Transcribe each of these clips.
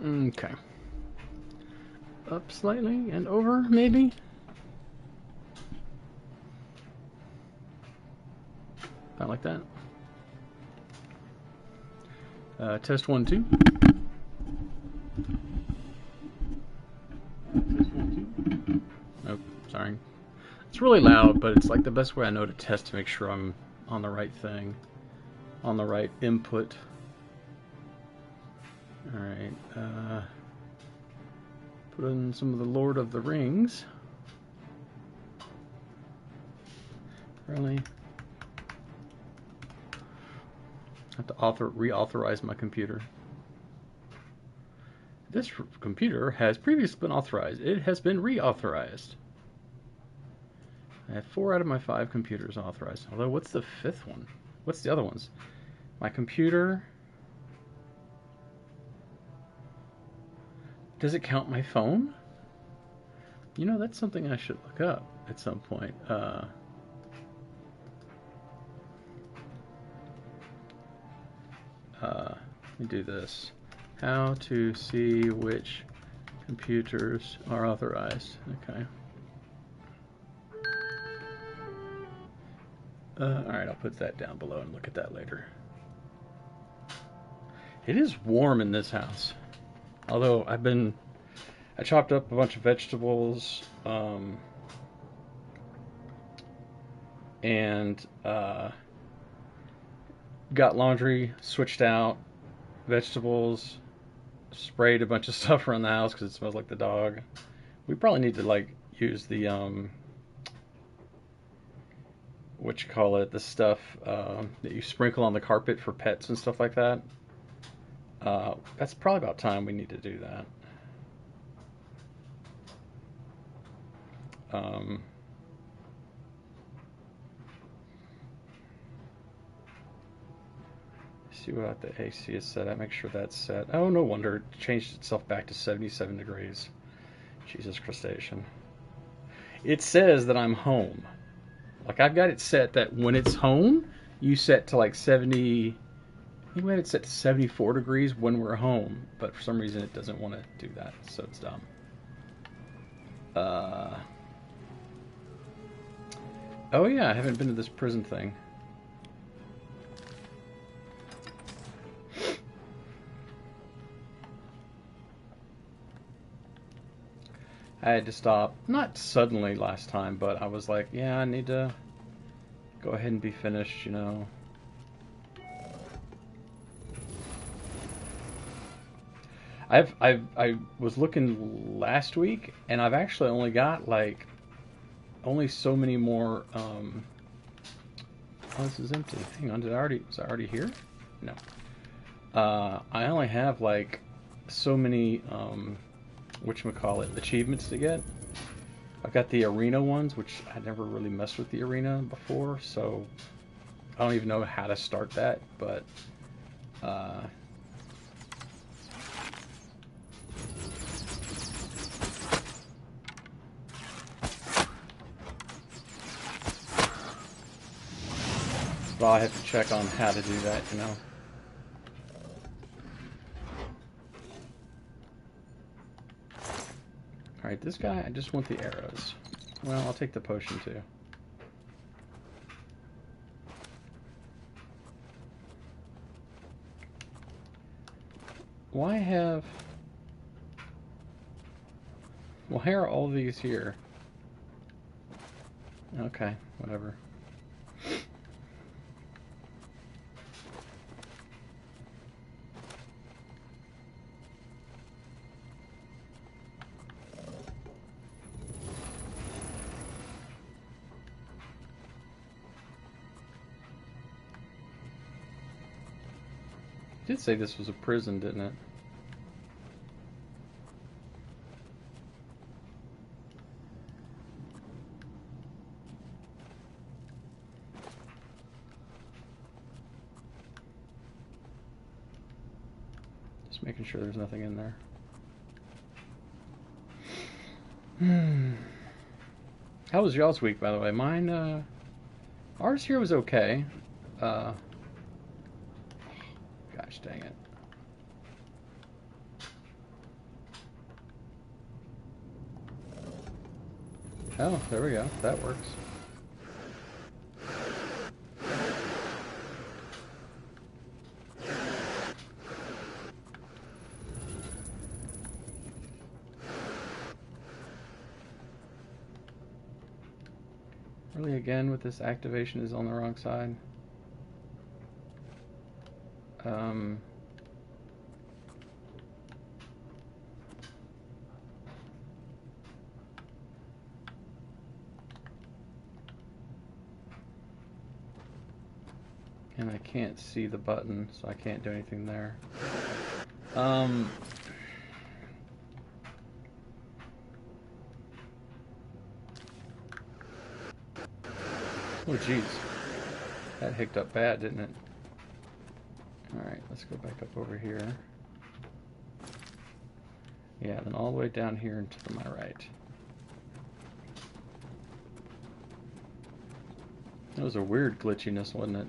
Okay. Up slightly and over, maybe? About like that. Test 1, 2. Test 1, 2. Oh, sorry. It's really loud, but it's like the best way I know to test to make sure I'm on the right thing, on the right input. Alright, put in some of the Lord of the Rings. Really? I have to reauthorize my computer. This computer has previously been authorized. It has been reauthorized. I have 4 out of my 5 computers authorized. Although, what's the 5th one? What's the other ones? My computer. Does it count my phone? You know, that's something I should look up at some point. Let me do this. How to see which computers are authorized. Okay. Alright, I'll put that down below and look at that later. It is warm in this house. Although I chopped up a bunch of vegetables, and got laundry switched out, vegetables, sprayed a bunch of stuff around the house because it smells like the dog. We probably need to like use the what you call it, the stuff that you sprinkle on the carpet for pets and stuff like that. That's probably about time we need to do that. See what the AC is set at. Make sure that's set. Oh, no wonder it changed itself back to 77 degrees. Jesus crustacean. It says that I'm home. Like, I've got it set that when it's home, you set to like 70. I think we have it set to 74 degrees when we're home, but for some reason it doesn't want to do that, so it's dumb. Oh yeah, I haven't been to this prison thing. I had to stop, not suddenly last time, but I was like, yeah, I need to go ahead and be finished, you know. I was looking last week, and I've actually only got like so many more. Oh, this is empty. Hang on, was I already here? No. I only have like so many whatchamacallit, achievements to get. I've got the arena ones, which I never really messed with the arena before, so I don't even know how to start that, but well, I have to check on how to do that, you know. Alright, this guy, I just want the arrows. Well, I'll take the potion too. Why are all these here? Okay, whatever. It did say this was a prison, didn't it? Just making sure there's nothing in there. How was y'all's week, by the way? Mine, ours here was okay. Gosh dang it. Oh, there we go. That works. Really, again, with this activation is on the wrong side. And I can't see the button, so I can't do anything there. Oh, jeez. That hicked up bad, didn't it? Alright, let's go back up over here. Yeah, then all the way down here and to my right. That was a weird glitchiness, wasn't it?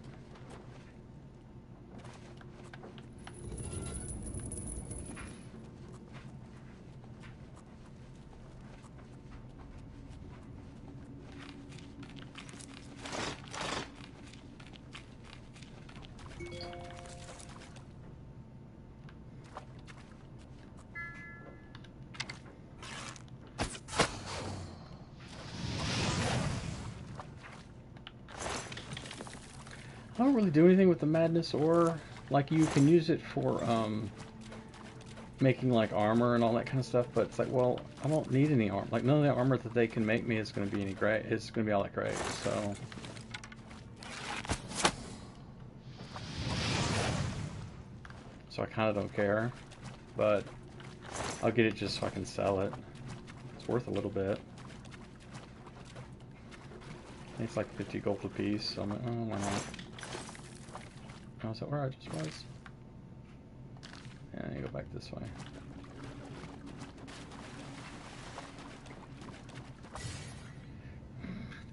I don't really do anything with the madness ore. Like, you can use it for making like armor and all that kind of stuff, but it's like, well, I don't need any armor. Like, none of the armor that they can make me is going to be any great. It's going to be all that great, so. So I kind of don't care, but I'll get it just so I can sell it. It's worth a little bit. I think it's like 50 gold a piece, so I'm like, oh, why not? Oh, is that where I just was? Yeah, I need to go back this way.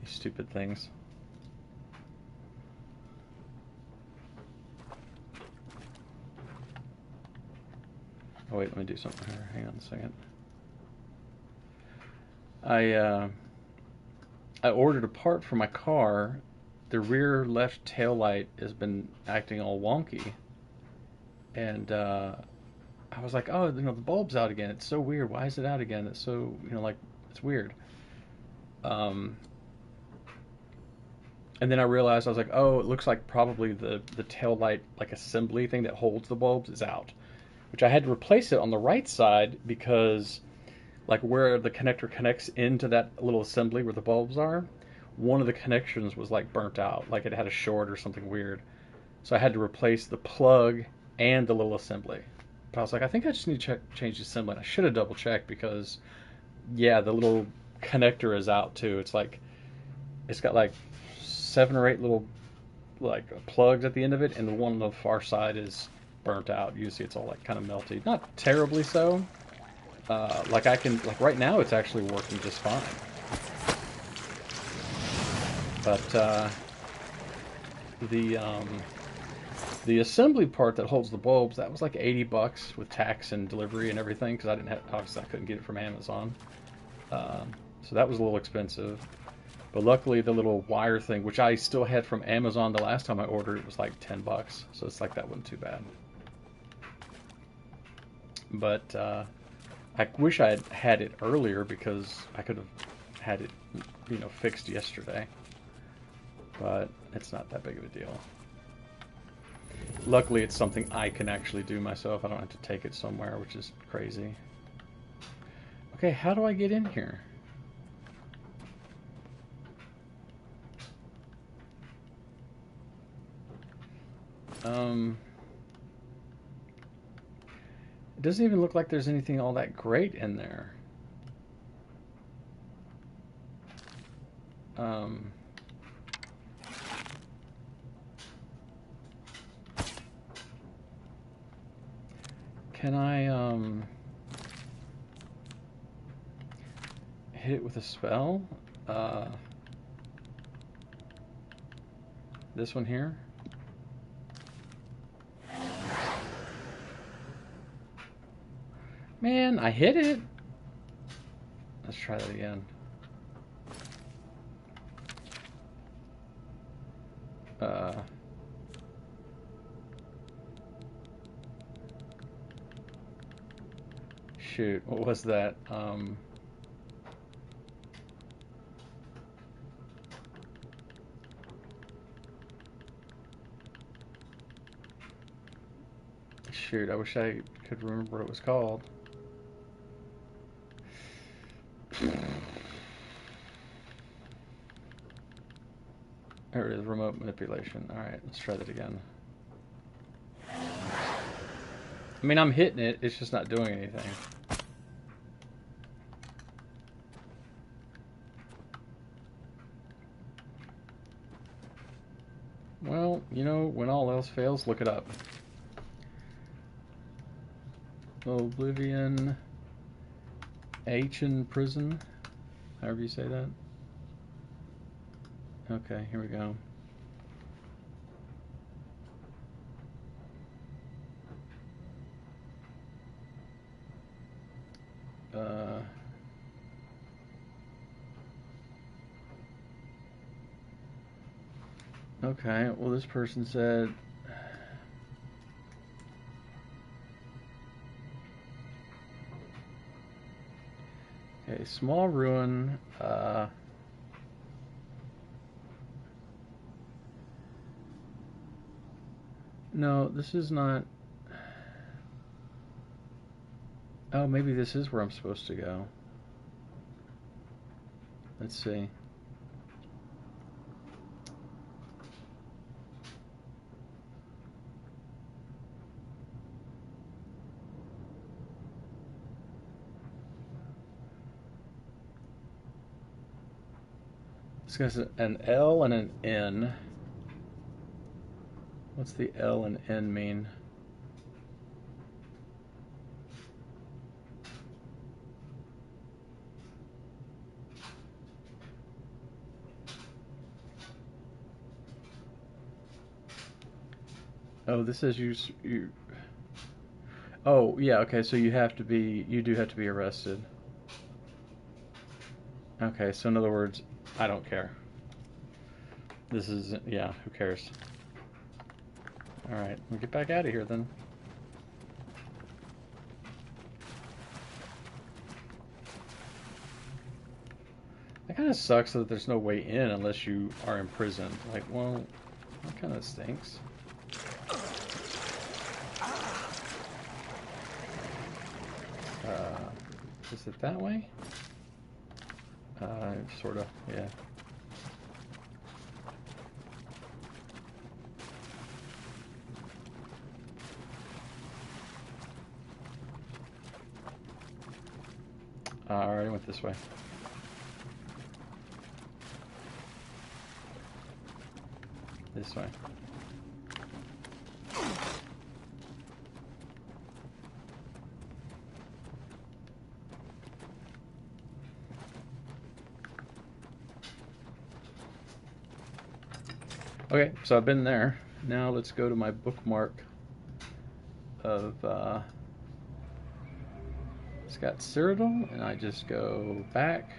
These stupid things. Oh wait, let me do something here. Hang on a second. I ordered a part for my car. The rear left tail light has been acting all wonky, and I was like, oh, the bulb's out again. It's so weird. Why is it out again? It's so, like, it's weird. And then I realized, I was like, oh, it looks like probably the tail light, like, assembly thing that holds the bulbs is out, which I had to replace it on the right side because, like, where the connector connects into that little assembly where the bulbs are, one of the connections was like burnt out, like it had a short or something weird. So I had to replace the plug and the little assembly. But I was like, I think I just need to change the assembly. And I should have double checked because, yeah, the little connector is out too. It's like, it's got like 7 or 8 little like plugs at the end of it, and the one on the far side is burnt out. You see, it's all like kind of melty. Not terribly so. Like right now, it's actually working just fine. But the assembly part that holds the bulbs, that was like $80 with tax and delivery and everything, because obviously I couldn't get it from Amazon. So that was a little expensive. But luckily the little wire thing, which I still had from Amazon the last time I ordered, it was like $10. So it's like that wasn't too bad. But I wish I had it earlier because I could have had it, fixed yesterday. But it's not that big of a deal. Luckily, it's something I can actually do myself. I don't have to take it somewhere, which is crazy. Okay, how do I get in here? It doesn't even look like there's anything all that great in there. Can I hit it with a spell? This one here? Man, I hit it! Let's try that again. Shoot, what was that? Shoot, I wish I could remember what it was called. There it is, remote manipulation. Alright, let's try that again. I mean, I'm hitting it, it's just not doing anything. Well, you know, when all else fails, look it up. Oblivion H in prison, however you say that. Okay, here we go. Okay, well this person said okay, small ruin, no, this is not. Oh, maybe this is where I'm supposed to go. Let's see. This guy's an L and an N. What's the L and N mean? Oh, this says you. Oh, yeah. Okay, so you do have to be arrested. Okay, so in other words, I don't care. This is, yeah, who cares? Alright, we'll get back out of here then. That kind of sucks that there's no way in unless you are imprisoned. Like, well, that kind of stinks. Is it that way? Sort of, yeah. Alright, I went this way. This way. Okay, so I've been there. Now let's go to my bookmark of it's got Cyrodiil, and I just go back,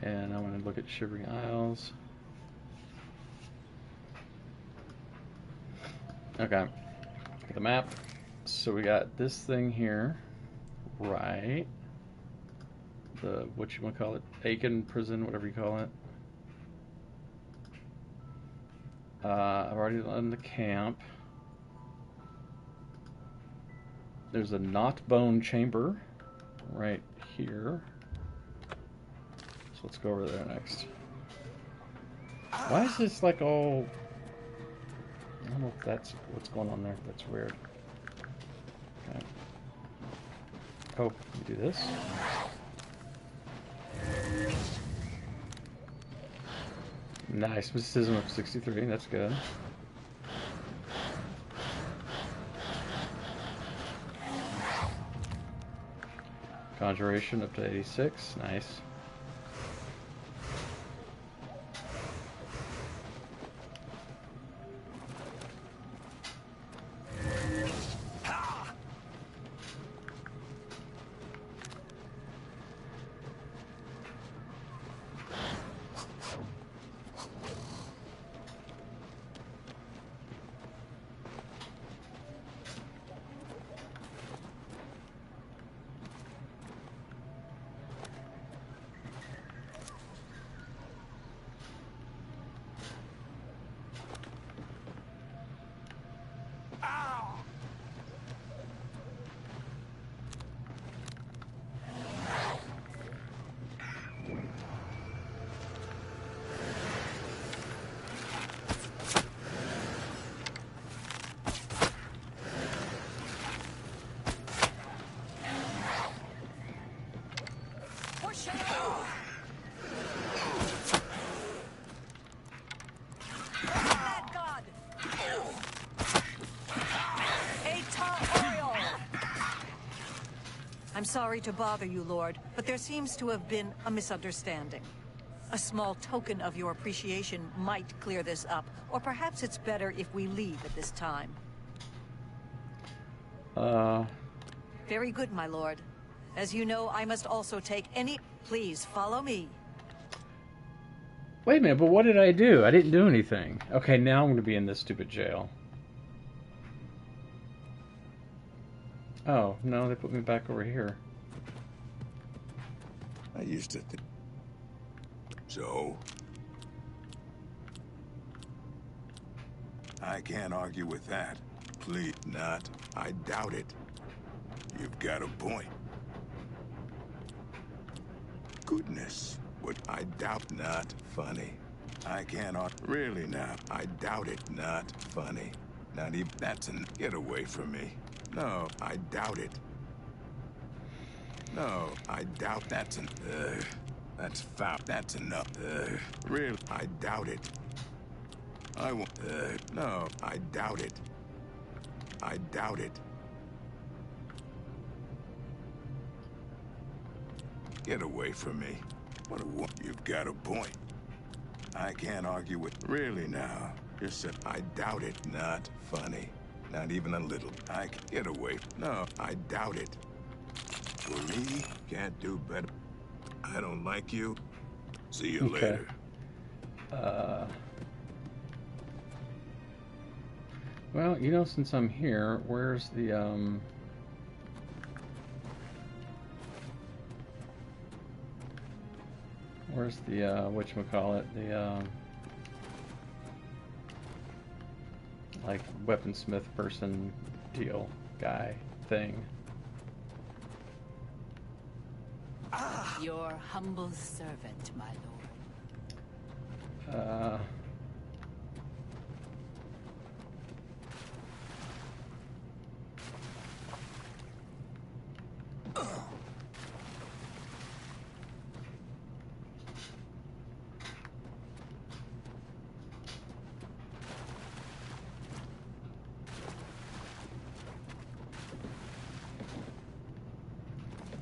and I want to look at Shivering Isles. Okay, look at the map. So we got this thing here, right? The, what you want to call it, Aiken prison, whatever you call it. I've already done the camp. There's a knot bone chamber right here. So let's go over there next. Why is this like all... I don't know if that's what's going on there. That's weird. Okay. Oh, you do this. Nice. Mysticism of 63. That's good. Conjuration up to 86. Nice. I'm sorry to bother you, Lord, but there seems to have been a misunderstanding. A small token of your appreciation might clear this up, or perhaps it's better if we leave at this time. Very good, my lord. As you know, I must also take any... Please, follow me. Wait a minute, but what did I do? I didn't do anything. Okay, now I'm going to be in this stupid jail. Oh, no, they put me back over here. I used to think... So? I can't argue with that. Please, not. I doubt it. You've got a point. Goodness, what I doubt not funny. I can't really now. I doubt it not funny. Not even that's an get away from me. No, I doubt it. No, I doubt that's an that's foul. That's enough. Really, I doubt it. I won't. No, I doubt it. I doubt it. Get away from me. What a you've got a point. I can't argue with really now. You said I doubt it. Not funny. Not even a little. I can get away. No, I doubt it. For me, can't do better. I don't like you. See you later. Well, you know, since I'm here, where's the whatchamacallit, the like weaponsmith person deal guy thing. Your humble servant, my lord.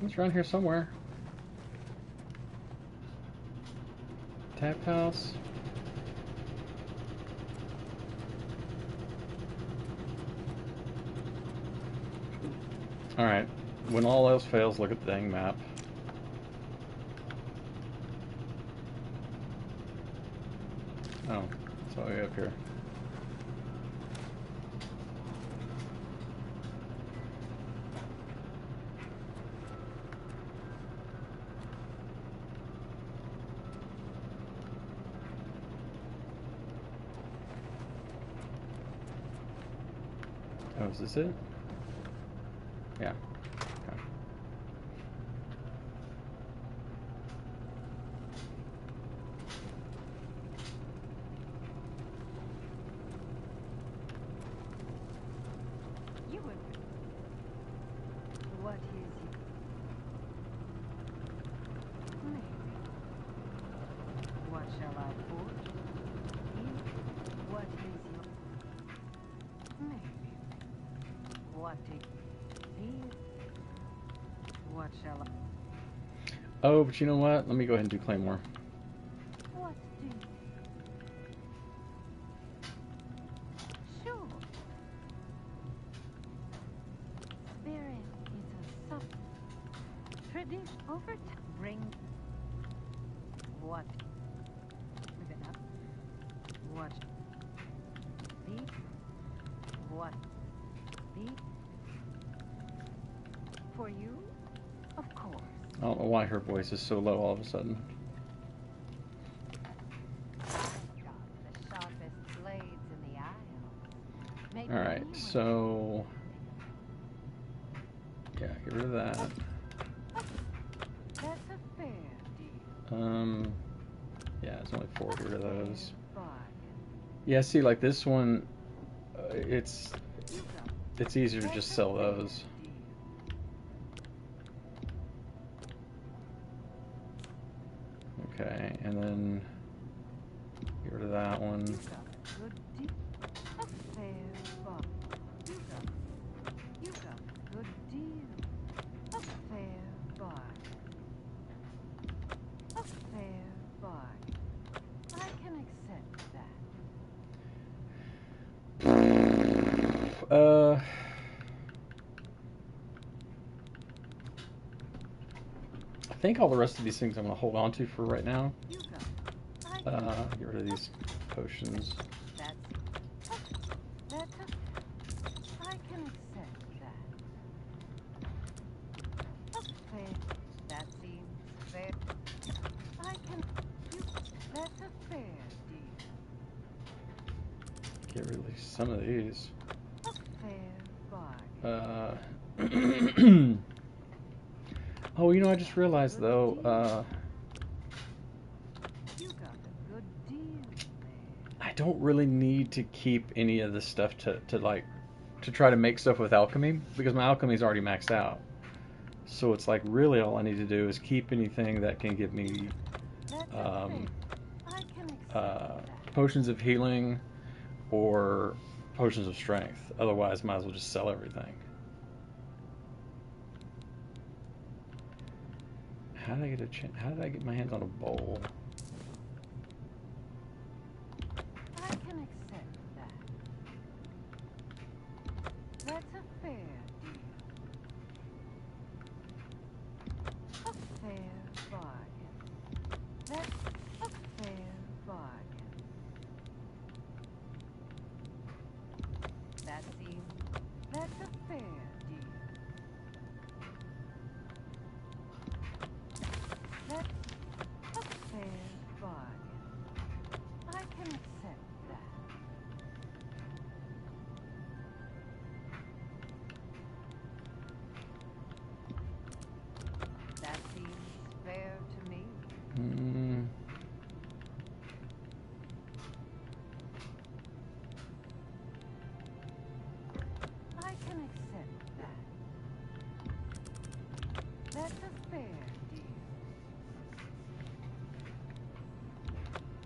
It's around here somewhere. Tap house. Alright. When all else fails, look at the dang map. Oh, it's all the way up here. Oh, is this it? Yeah. Okay. You would. What is it? Maybe. What shall I forge? What is your... Maybe. What it is? What shall I... Oh, but you know what? Let me go ahead and do Claymore. What do you... Sure. Spirit is a sub... Tradition over time. Bring... What? Live it up. What? Be? What? Be? For you? Of course. I don't know why her voice is so low all of a sudden. I've got the sharpest blades in the Isles. Alright, so... yeah, get rid of that. That's a fair deal. Yeah, it's only 4 to get rid of those. Bargain. Yeah, see, like this one, it's You got it's easier to just sell those. Okay, and then get rid of that one. You got a good deal. A fair bargain. You got a good deal. A fair think all the rest of these things I'm going to hold on to for right now. You go. Get rid of these potions. That's I can accept that. Okay, that seems fair. I can. That's a fair deal. Get rid of some of these. A fair bargain. Oh, you know, I just realized though. You got a good deal there. I don't really need to keep any of this stuff to try to make stuff with alchemy, because my alchemy is already maxed out. So it's like really all I need to do is keep anything that can give me potions of healing or potions of strength. Otherwise, might as well just sell everything. How did I get how did I get my hands on a bowl? I can accept that. That's a fair deal. A fair bargain. That's a fair bargain. That's a fair deal. That's a fair bargain. I can accept that. That seems fair to me. I can accept that. That's a fair deal.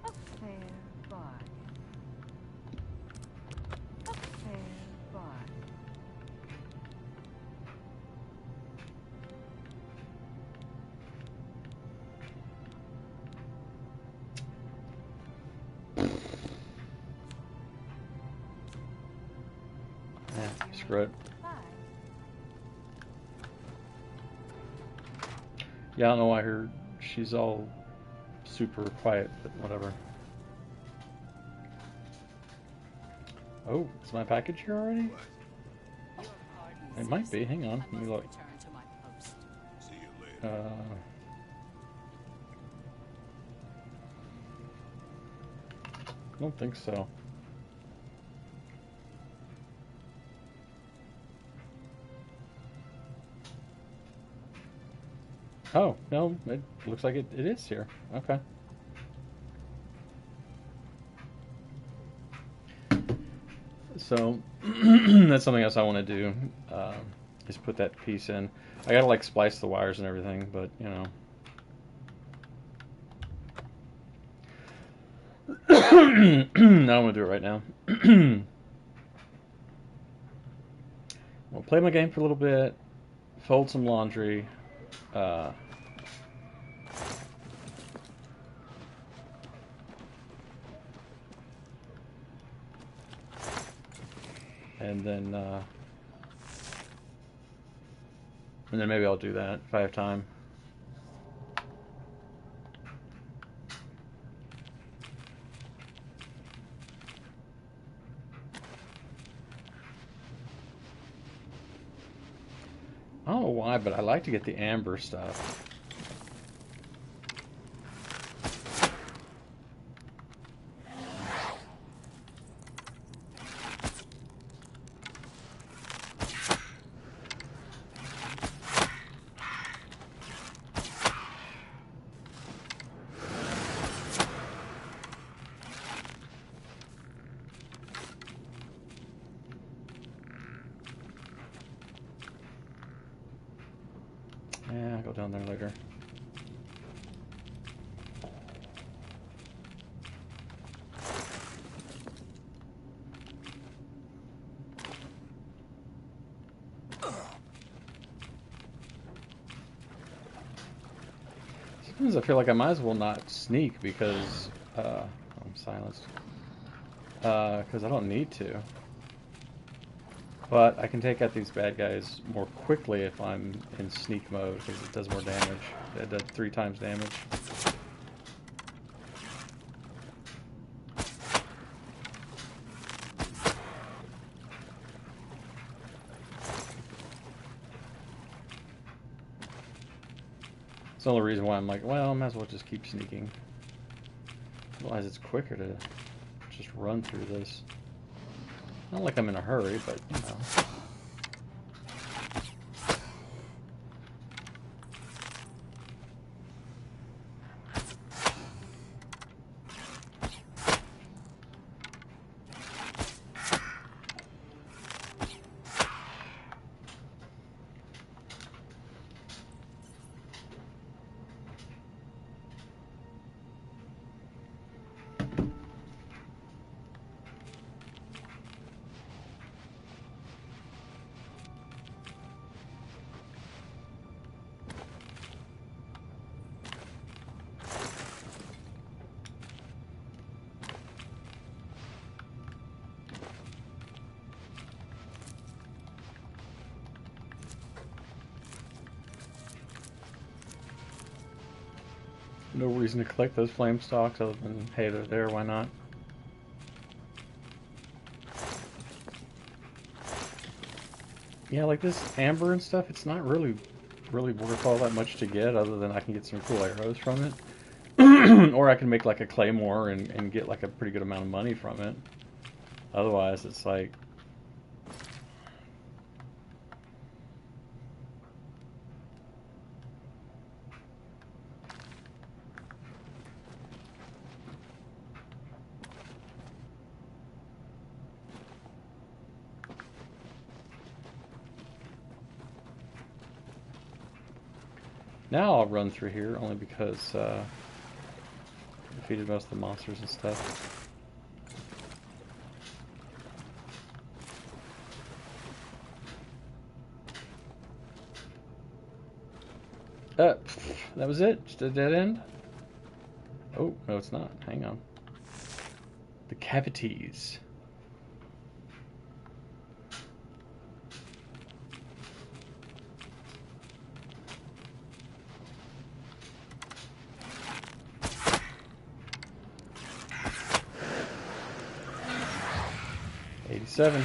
A fair bargain. A fair bargain. Screw it. Bye. Yeah, I don't know why she's all super quiet, but whatever. Oh, is my package here already? It might be. Hang on. Let me look. See you later. I don't think so. Oh, no, it looks like it is here. Okay. So, that's something else I want to do, is put that piece in. I gotta, like, splice the wires and everything, but, you know. I don't want to do it right now. We'll play my game for a little bit, fold some laundry, and then maybe I'll do that if I have time. I don't know why, but I like to get the amber stuff. Yeah, I'll go down there later. Sometimes I feel like I might as well not sneak because I'm silenced. Because I don't need to. But I can take out these bad guys more quickly if I'm in sneak mode, because it does more damage. It does 3 times damage. It's the only reason why I'm like, well, I might as well just keep sneaking. Otherwise it's quicker to just run through this. Not like I'm in a hurry, but, you know. No reason to collect those flame stalks other than, hey, they're there, why not? Yeah, like this amber and stuff, it's not really worth all that much to get, other than I can get some cool arrows from it. Or I can make like a claymore and get like a pretty good amount of money from it. Otherwise, it's like... Now I'll run through here, only because defeated most of the monsters and stuff. That was it? Just a dead end? Oh, no it's not. Hang on. The cavities. '87.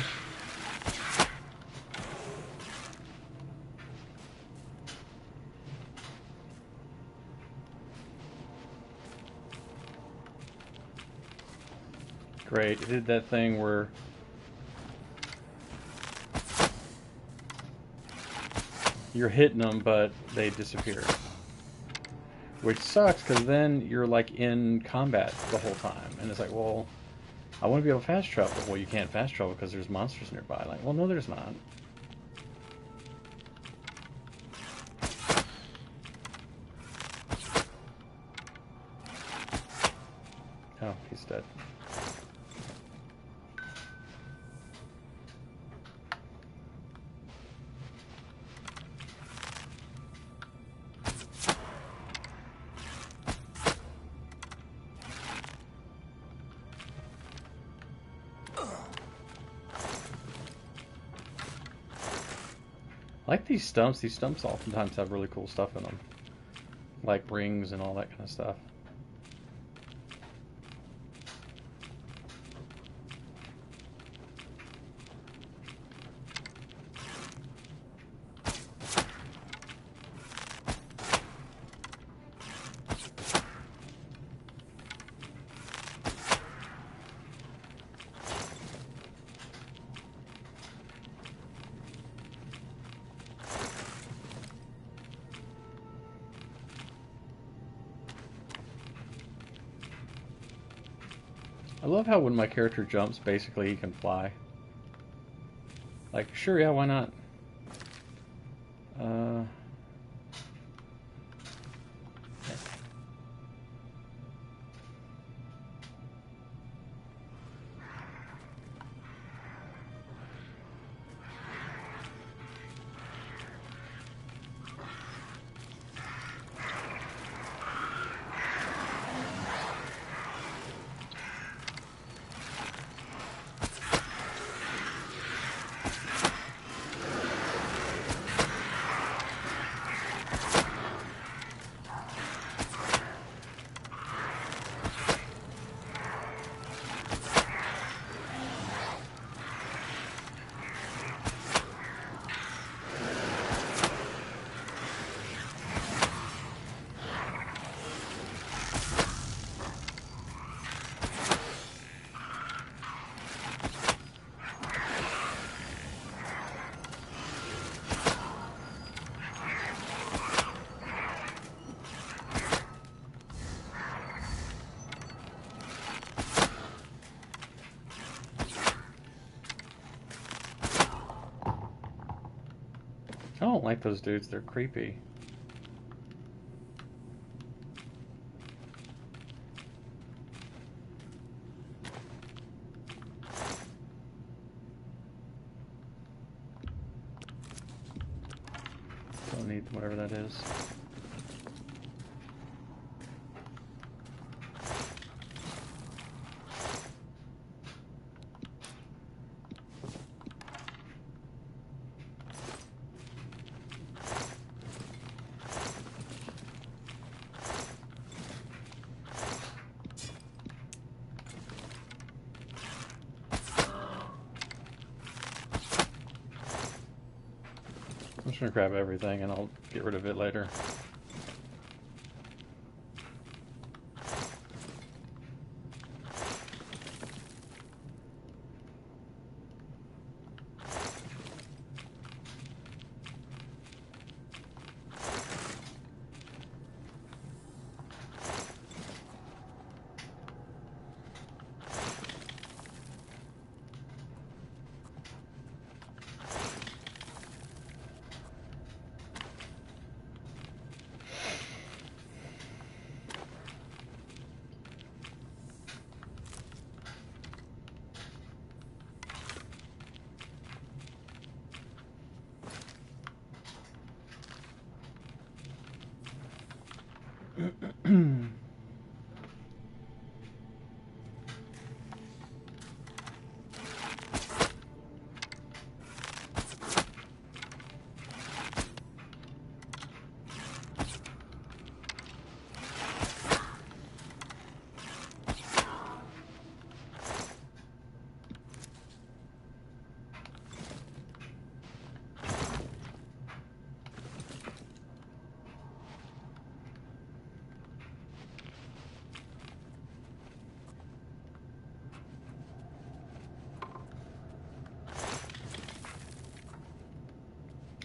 Great, it did that thing where you're hitting them, but they disappear. Which sucks, because then you're like in combat the whole time. And it's like, well, I want to be able to fast travel. Well, you can't fast travel because there's monsters nearby. Like, well, no, there's not. Oh, he's dead. I like these stumps. These stumps oftentimes have really cool stuff in them. Like rings and all that kind of stuff. I love how when my character jumps, basically he can fly. Like, sure, yeah, why not? I don't like those dudes. They're creepy. Don't need whatever that is. I'm just gonna grab everything and I'll get rid of it later.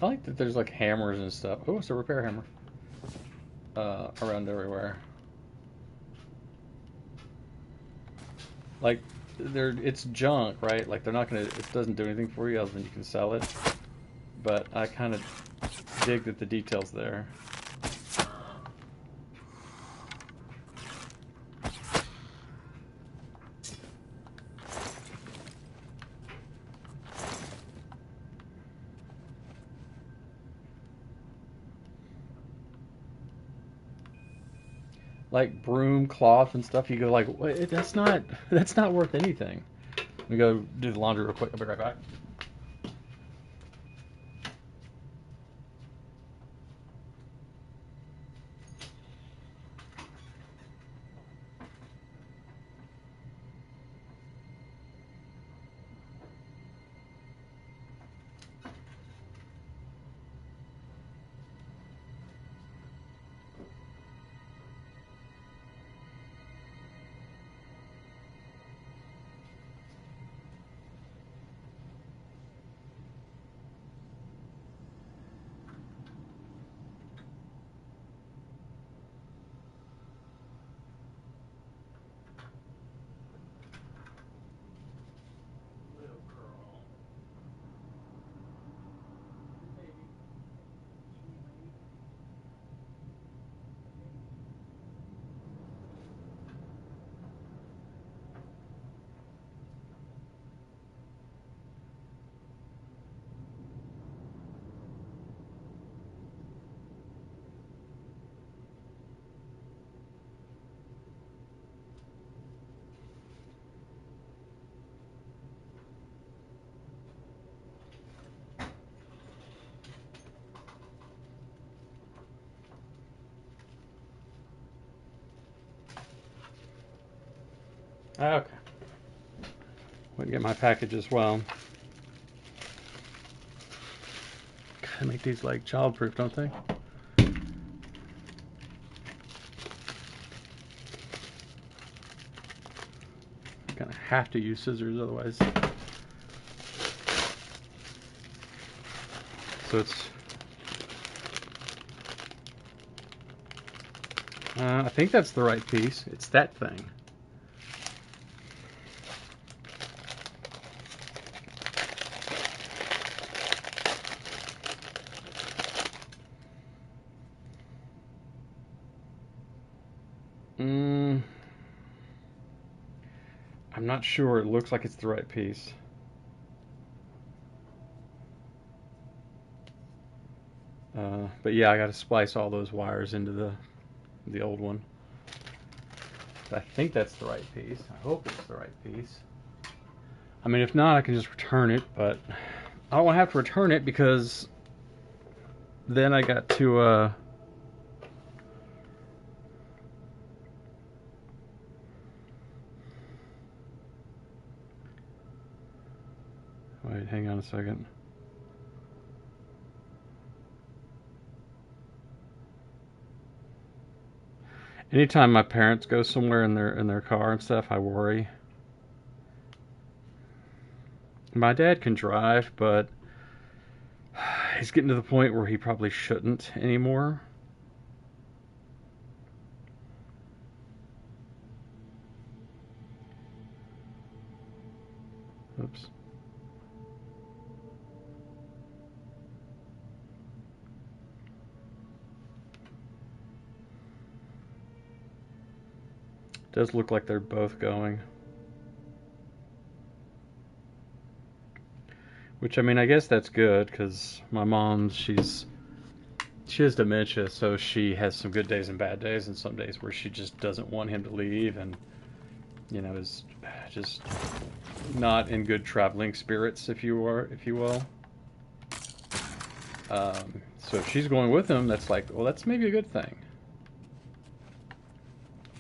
I like that there's like hammers and stuff. Oh, it's a repair hammer. Around everywhere. Like, it's junk, right? Like, they're not gonna, it doesn't do anything for you other than you can sell it. But I kind of dig that the detail's there. Like broom, cloth, and stuff. You go like, wait, that's not worth anything. Let me go do the laundry real quick. I'll be right back. Okay. Went to get my package as well. Gotta make these like childproof, don't they? I'm gonna have to use scissors otherwise. So it's. I think that's the right piece. It's that thing. I'm not sure. It looks like it's the right piece. But yeah, I got to splice all those wires into the old one. I think that's the right piece. I hope it's the right piece. I mean, if not, I can just return it, but I don't want to have to return it because then I got to wait, hang on a second. Anytime my parents go somewhere in their car and stuff, I worry. My dad can drive, but he's getting to the point where he probably shouldn't anymore. Oops. Does look like they're both going. Which, I mean, I guess that's good, because my mom, she has dementia, so she has some good days and bad days, and some days where she just doesn't want him to leave, and, you know, is just not in good traveling spirits, if you will. So if she's going with him, that's like, well, that's maybe a good thing.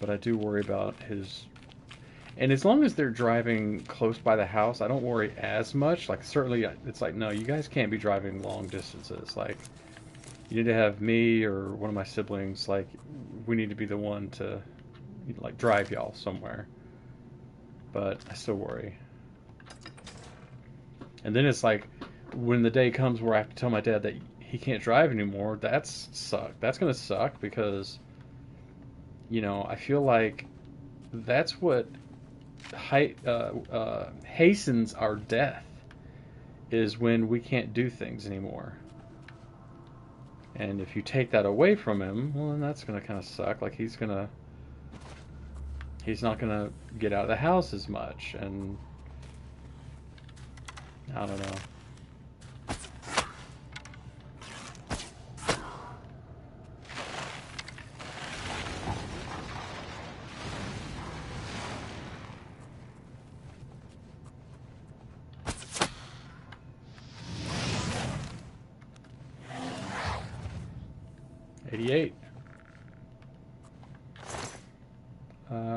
But I do worry about his... And as long as they're driving close by the house, I don't worry as much. Like, certainly, it's like, no, you guys can't be driving long distances. Like, you need to have me or one of my siblings, like, we need to be the one to, like, drive y'all somewhere. But I still worry. And then it's like, when the day comes where I have to tell my dad that he can't drive anymore, that's going to suck because, you know, I feel like that's what hastens our death, is when we can't do things anymore. And if you take that away from him, well, then that's going to kind of suck. Like, he's not going to get out of the house as much, and I don't know.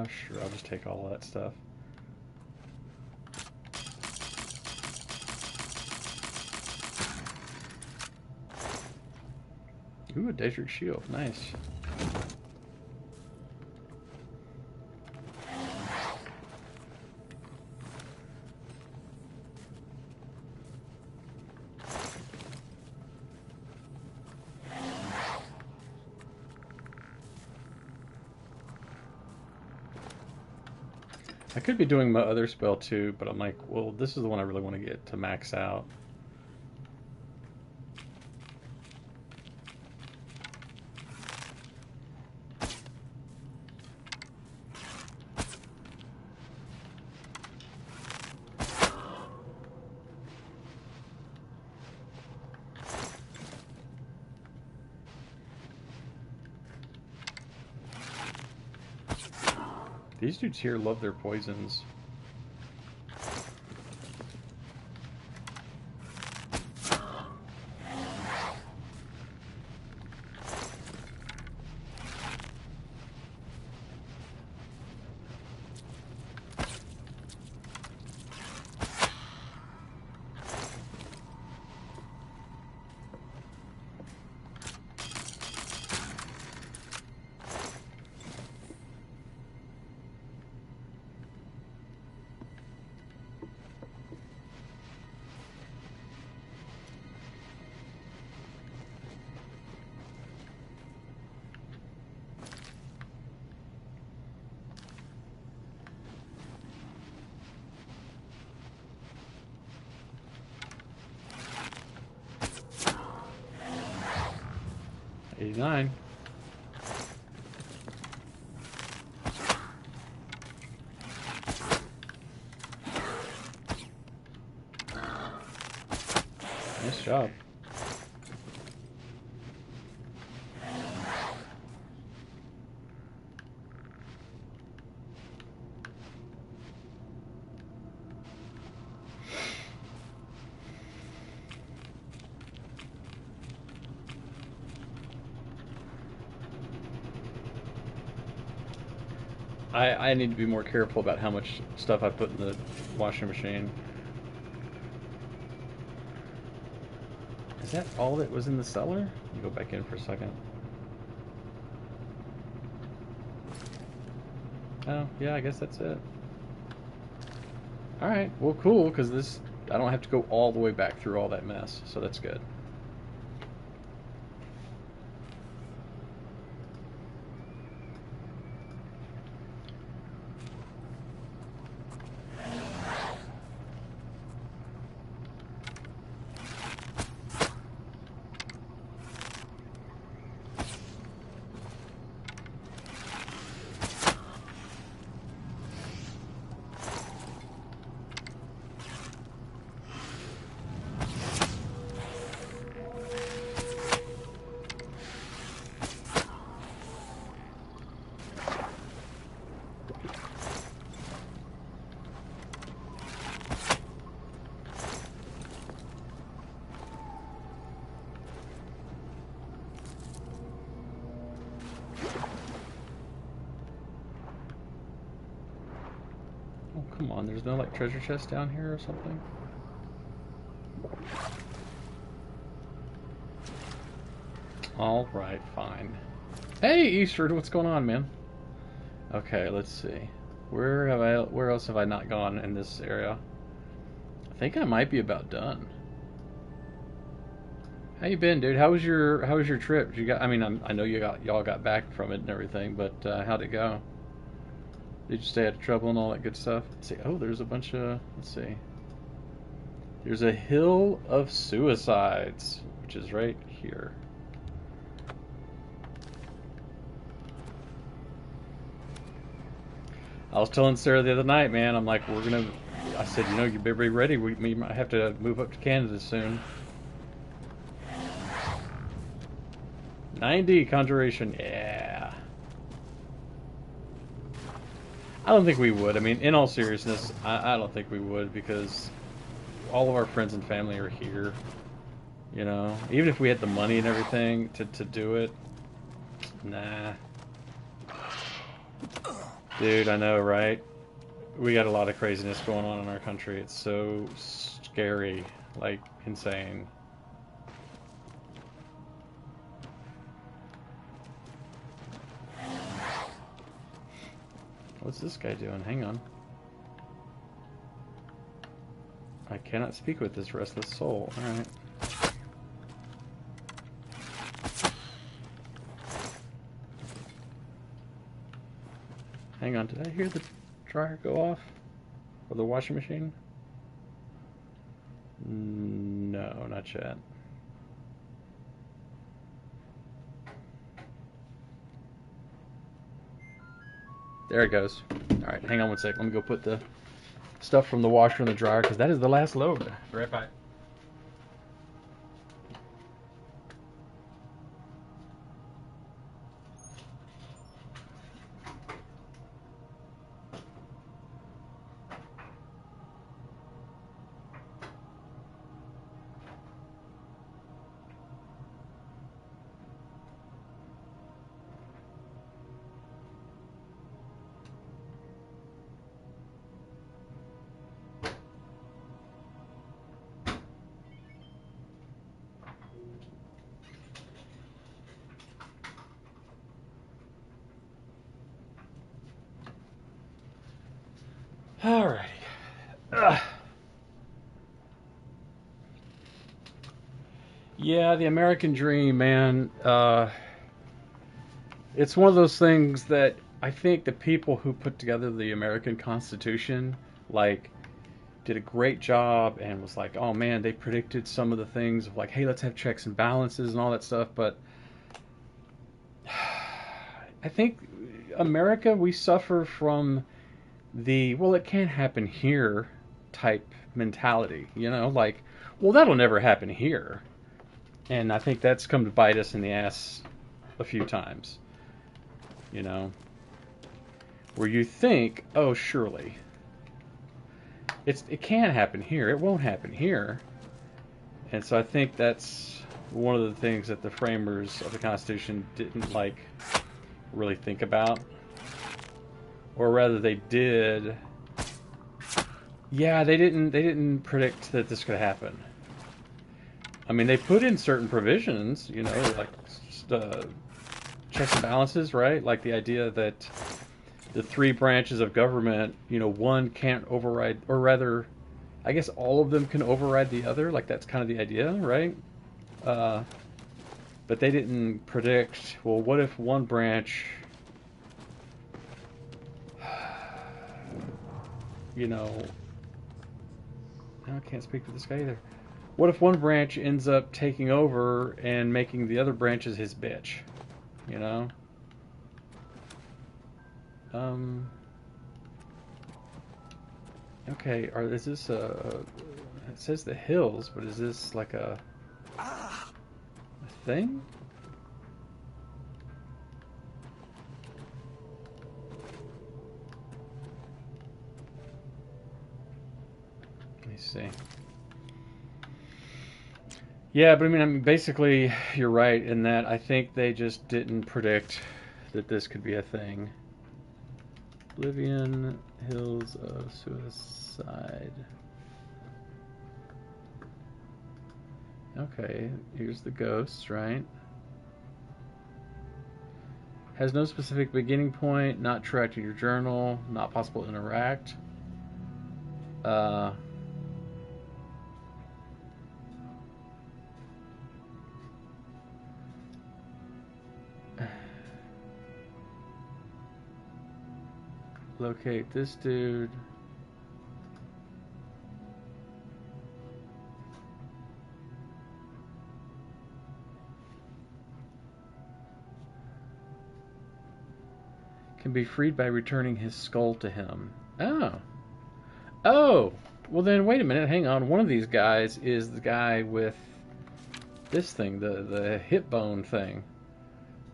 Sure, I'll just take all of that stuff. Ooh, a Daedric shield. Nice. I could be doing my other spell too, but I'm like, well, this is the one I really want to get to max out. These dudes here love their poisons. '89. job. I need to be more careful about how much stuff I put in the washing machine. Is that all that was in the cellar? Let me go back in for a second. Oh, yeah, I guess that's it. Alright, well cool, because this, I don't have to go all the way back through all that mess, so that's good. Oh, come on, there's no, like, treasure chest down here or something? Alright, fine. Hey, Eastern, what's going on, man? Okay, let's see. Where else have I not gone in this area? I think I might be about done. How you been, dude? How was your trip? I mean, I know y'all got back from it and everything, but how'd it go? Did you stay out of trouble and all that good stuff? Let's see. Oh, there's a bunch of, let's see. There's a hill of suicides, which is right here. I was telling Sarah the other night, man, I'm like, I said, you know, you better be ready. We might have to move up to Canada soon. 90 conjuration, yeah. I don't think we would. I mean, in all seriousness, I don't think we would, because all of our friends and family are here. You know, even if we had the money and everything to do it, nah. Dude, I know, right? We got a lot of craziness going on in our country. It's so scary, like insane. What's this guy doing? Hang on. I cannot speak with this restless soul. Alright. Hang on, did I hear the dryer go off? Or the washing machine? No, not yet. There it goes. Alright, hang on one sec. Let me go put the stuff from the washer in the dryer, because that is the last load. Be right back. Alrighty. Yeah, the American dream, man. It's one of those things that I think the people who put together the American Constitution, like, did a great job and was like, oh man, they predicted some of the things of like, hey, let's have checks and balances and all that stuff. But I think America, we suffer from the, well, it can't happen here type mentality, you know, like Well, that'll never happen here. And I think that's come to bite us in the ass a few times. You know? Where you think, oh, surely. It can happen here. It won't happen here. And so I think that's one of the things that the framers of the Constitution didn't, like, really think about. Or rather, they did. Yeah, they didn't predict that this could happen. I mean, they put in certain provisions, you know, like checks and balances, right? Like the idea that the three branches of government, you know, one can't override, or rather, I guess all of them can override the other. Like that's kind of the idea, right? But they didn't predict, well, what if one branch, you know, I can't speak for this guy either. What if one branch ends up taking over and making the other branches his bitch? You know? Okay, is this a... It says the hills, but is this like a thing? Let me see. Yeah, but I mean, basically, you're right in that I think they just didn't predict that this could be a thing. Oblivion, Hills of Suicide. Okay, here's the ghosts, right? Has no specific beginning point, not tracked in your journal, not possible to interact. Locate this dude. Can be freed by returning his skull to him. Oh. Oh! Well then, wait a minute, hang on. One of these guys is the guy with this thing, the hip bone thing.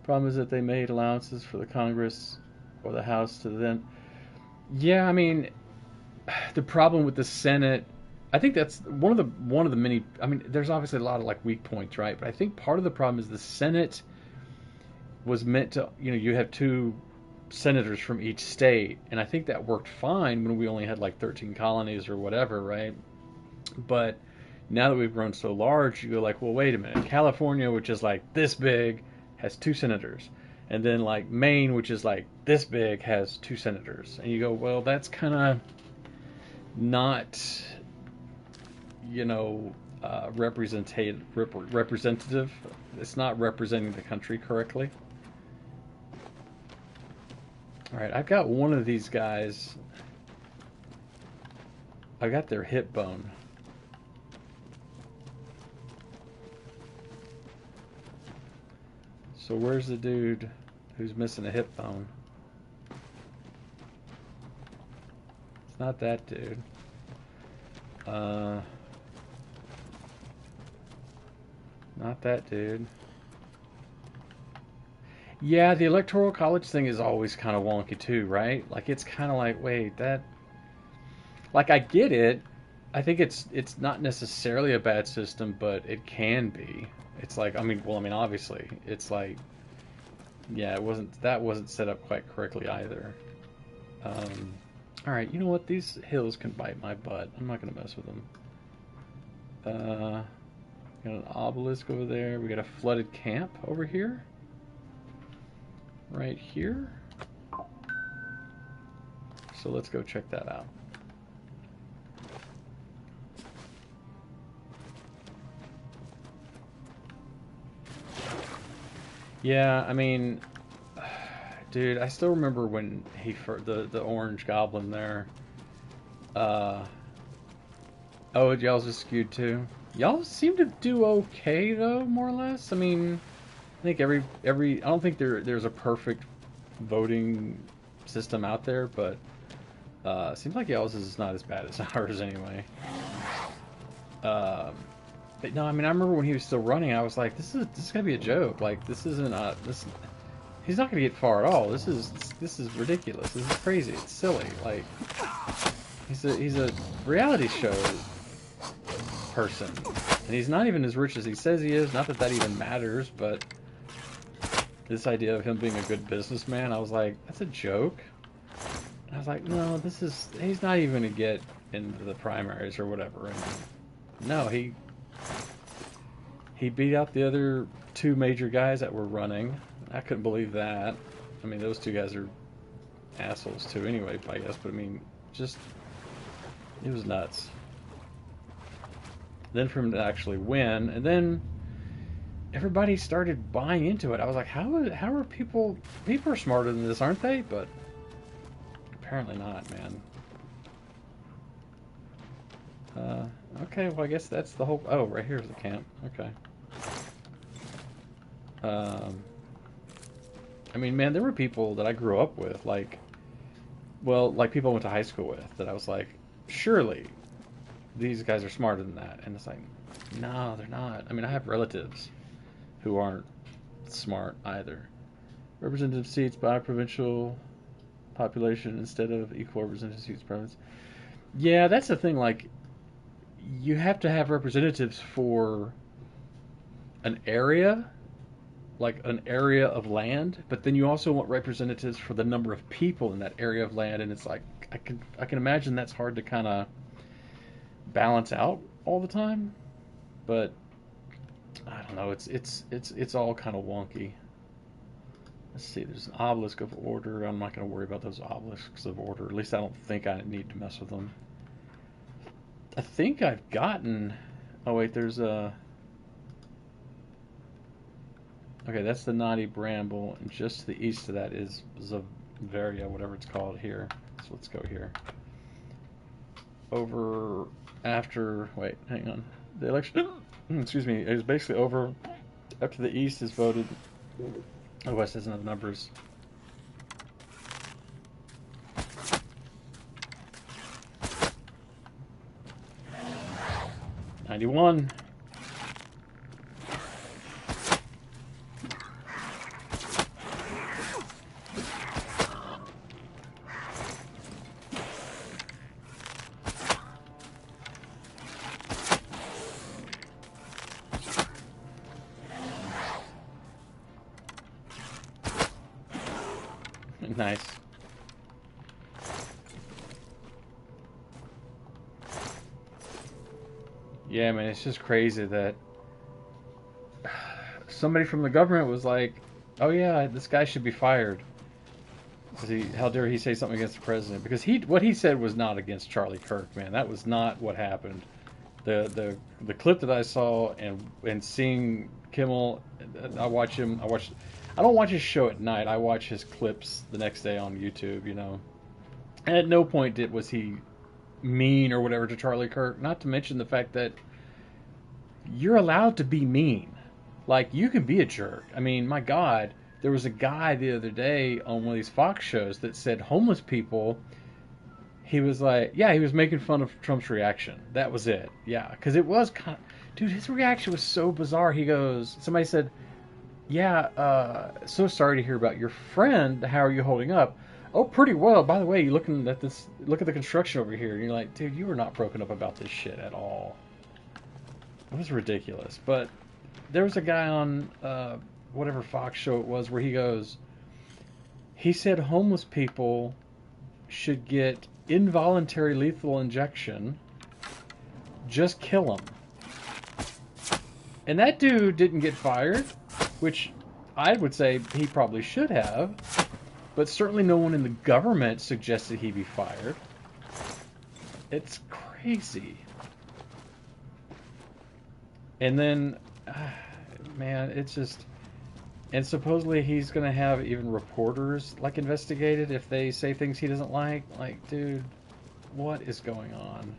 Problem is that they made allowances for the Congress or the House to then... Yeah, I mean, the problem with the Senate, I think that's one of the many. I mean, there's obviously a lot of like weak points, right? But I think part of the problem is the Senate was meant to, you know, you have two senators from each state, and I think that worked fine when we only had like 13 colonies or whatever, right? But now that we've grown so large, you go like, well, wait a minute, California, which is like this big, has two senators. And then, like, Maine, which is, like, this big, has two senators. And you go, well, that's kind of not, you know, representative. It's not representing the country correctly. All right, I've got one of these guys. I got their hip bone. So where's the dude who's missing a hip bone? It's not that dude. Not that dude. Yeah, the Electoral College thing is always kind of wonky too, right? Like it's kind of like, wait, that... Like I get it. I think it's not necessarily a bad system, but it can be. It's like, I mean, obviously, it's like, yeah, that wasn't set up quite correctly either. All right, you know what? These hills can bite my butt. I'm not gonna mess with them. Got an obelisk over there. We got a flooded camp over here. Right here. So let's go check that out. Yeah, I mean, dude, I still remember when the orange goblin there. Oh, y'all's just skewed too. Y'all seem to do okay though, more or less. I mean, I think every I don't think there's a perfect voting system out there, but it seems like y'all's is not as bad as ours anyway. But no, I mean, I remember when he was still running, I was like, this is gonna be a joke. Like, this isn't this. He's not gonna get far at all. This is ridiculous. This is crazy. It's silly. Like, he's a reality show person, and he's not even as rich as he says he is. Not that that even matters, but this idea of him being a good businessman, I was like, that's a joke. And I was like, no, he's not even gonna get into the primaries or whatever. And no, he beat out the other two major guys that were running. I couldn't believe that. I mean, those two guys are assholes too anyway, I guess, but I mean, just, it was nuts. Then for him to actually win, and then everybody started buying into it. I was like, how are people are smarter than this, aren't they? But apparently not, man. Okay, well, I guess that's the whole... Oh, right here's the camp. Okay. I mean, man, there were people that I grew up with, like people I went to high school with, that I was like, surely these guys are smarter than that. And it's like, no, they're not. I mean, I have relatives who aren't smart either. Representative seats by provincial population instead of equal representative seats per province. Yeah, that's the thing, like, you have to have representatives for an area, like an area of land, but then you also want representatives for the number of people in that area of land, and it's like, I can imagine that's hard to kind of balance out all the time, but I don't know, it's all kind of wonky. Let's see, there's an obelisk of order. I'm not going to worry about those obelisks of order. At least I don't think I need to mess with them. I think I've gotten... Oh, wait, there's a... Okay, that's the Naughty Bramble, and just to the east of that is Zavaria, whatever it's called here. So let's go here. Over after... Wait, hang on. The election... Excuse me. It was basically over after the east is voted... Oh, West doesn't have numbers. $91. Nice. Yeah, man, it's just crazy that somebody from the government was like, oh yeah, this guy should be fired. How dare he say something against the president? Because what he said was not against Charlie Kirk, man. That was not what happened. The clip that I saw and seeing Kimmel, I don't watch his show at night. I watch his clips the next day on YouTube, you know. And at no point was he mean or whatever to Charlie Kirk. Not to mention the fact that you're allowed to be mean. Like, you can be a jerk. I mean, my God, there was a guy the other day on one of these Fox shows that said homeless people... He was like, yeah, he was making fun of Trump's reaction. That was it. Yeah, because it was kind of... Dude, his reaction was so bizarre. He goes... Somebody said... Yeah, so sorry to hear about your friend. How are you holding up? Oh, pretty well. By the way, you're looking at this. Look at the construction over here. And you're like, dude, you were not broken up about this shit at all. It was ridiculous. But there was a guy on whatever Fox show it was where he goes. He said homeless people should get involuntary lethal injection. Just kill them. And that dude didn't get fired. Which I would say he probably should have, but certainly no one in the government suggested he be fired. It's crazy. And then, man, it's just... And supposedly he's going to have even reporters, like, investigated if they say things he doesn't like. Like, dude, what is going on?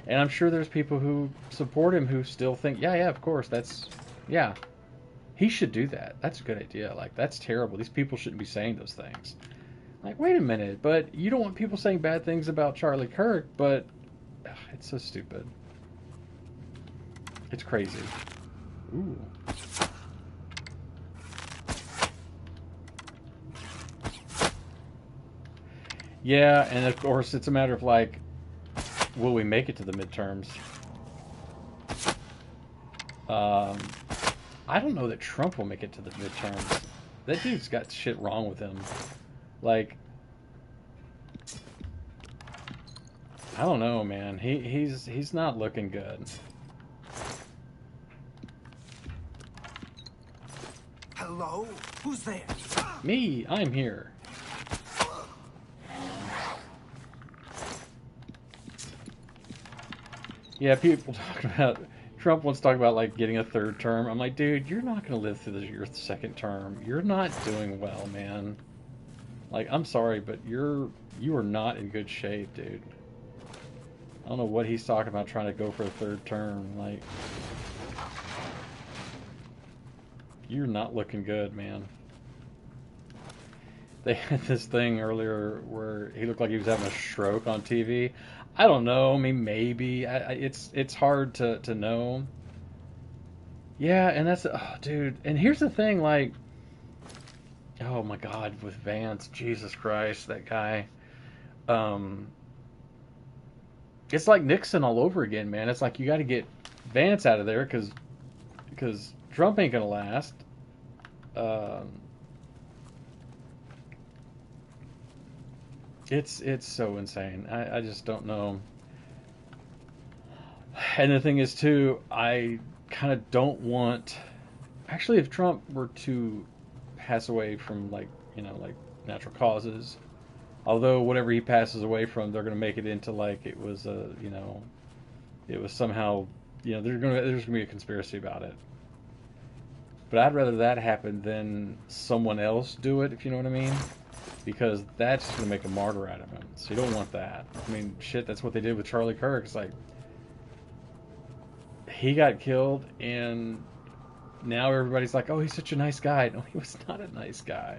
And I'm sure there's people who support him who still think, yeah, of course, that's... Yeah. He should do that. That's a good idea. Like, that's terrible. These people shouldn't be saying those things. Like, wait a minute, but you don't want people saying bad things about Charlie Kirk, but it's so stupid. It's crazy. Ooh. Yeah, and of course it's a matter of like, will we make it to the midterms? I don't know that Trump will make it to the midterms. That dude's got shit wrong with him. Like, I don't know, man. He's not looking good. Hello? Who's there? Me, I'm here. Yeah, people talk about Trump wants to talk about like getting a third term. I'm like, dude, you're not going to live through your second term. You're not doing well, man. Like, I'm sorry, but you are not in good shape, dude. I don't know what he's talking about trying to go for a third term. Like, you're not looking good, man. They had this thing earlier where he looked like he was having a stroke on TV. I don't know. I mean, maybe. It's hard to know. Yeah, and that's... Oh, dude. And here's the thing, like... Oh, my God, with Vance. Jesus Christ, that guy. It's like Nixon all over again, man. It's like you got to get Vance out of there because Trump ain't going to last. It's so insane. I just don't know. And the thing is, too, I kind of don't want... Actually, if Trump were to pass away from, like, you know, like natural causes, although whatever he passes away from, they're going to make it into, like, it was a, you know, it was somehow, you know, there's going to be a conspiracy about it. But I'd rather that happen than someone else do it, if you know what I mean. Because that's going to make a martyr out of him. So you don't want that. I mean, shit, that's what they did with Charlie Kirk. It's like, he got killed, and now everybody's like, oh, he's such a nice guy. No, he was not a nice guy.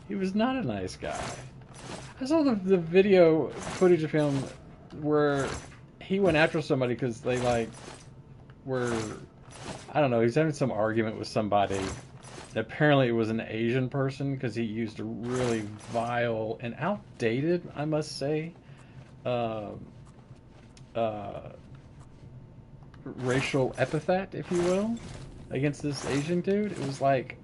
He was not a nice guy. I saw the video footage of him where he went after somebody because they, like, were... I don't know, he's having some argument with somebody. Apparently it was an Asian person because he used a really vile and outdated, I must say, racial epithet, if you will, against this Asian dude. It was like,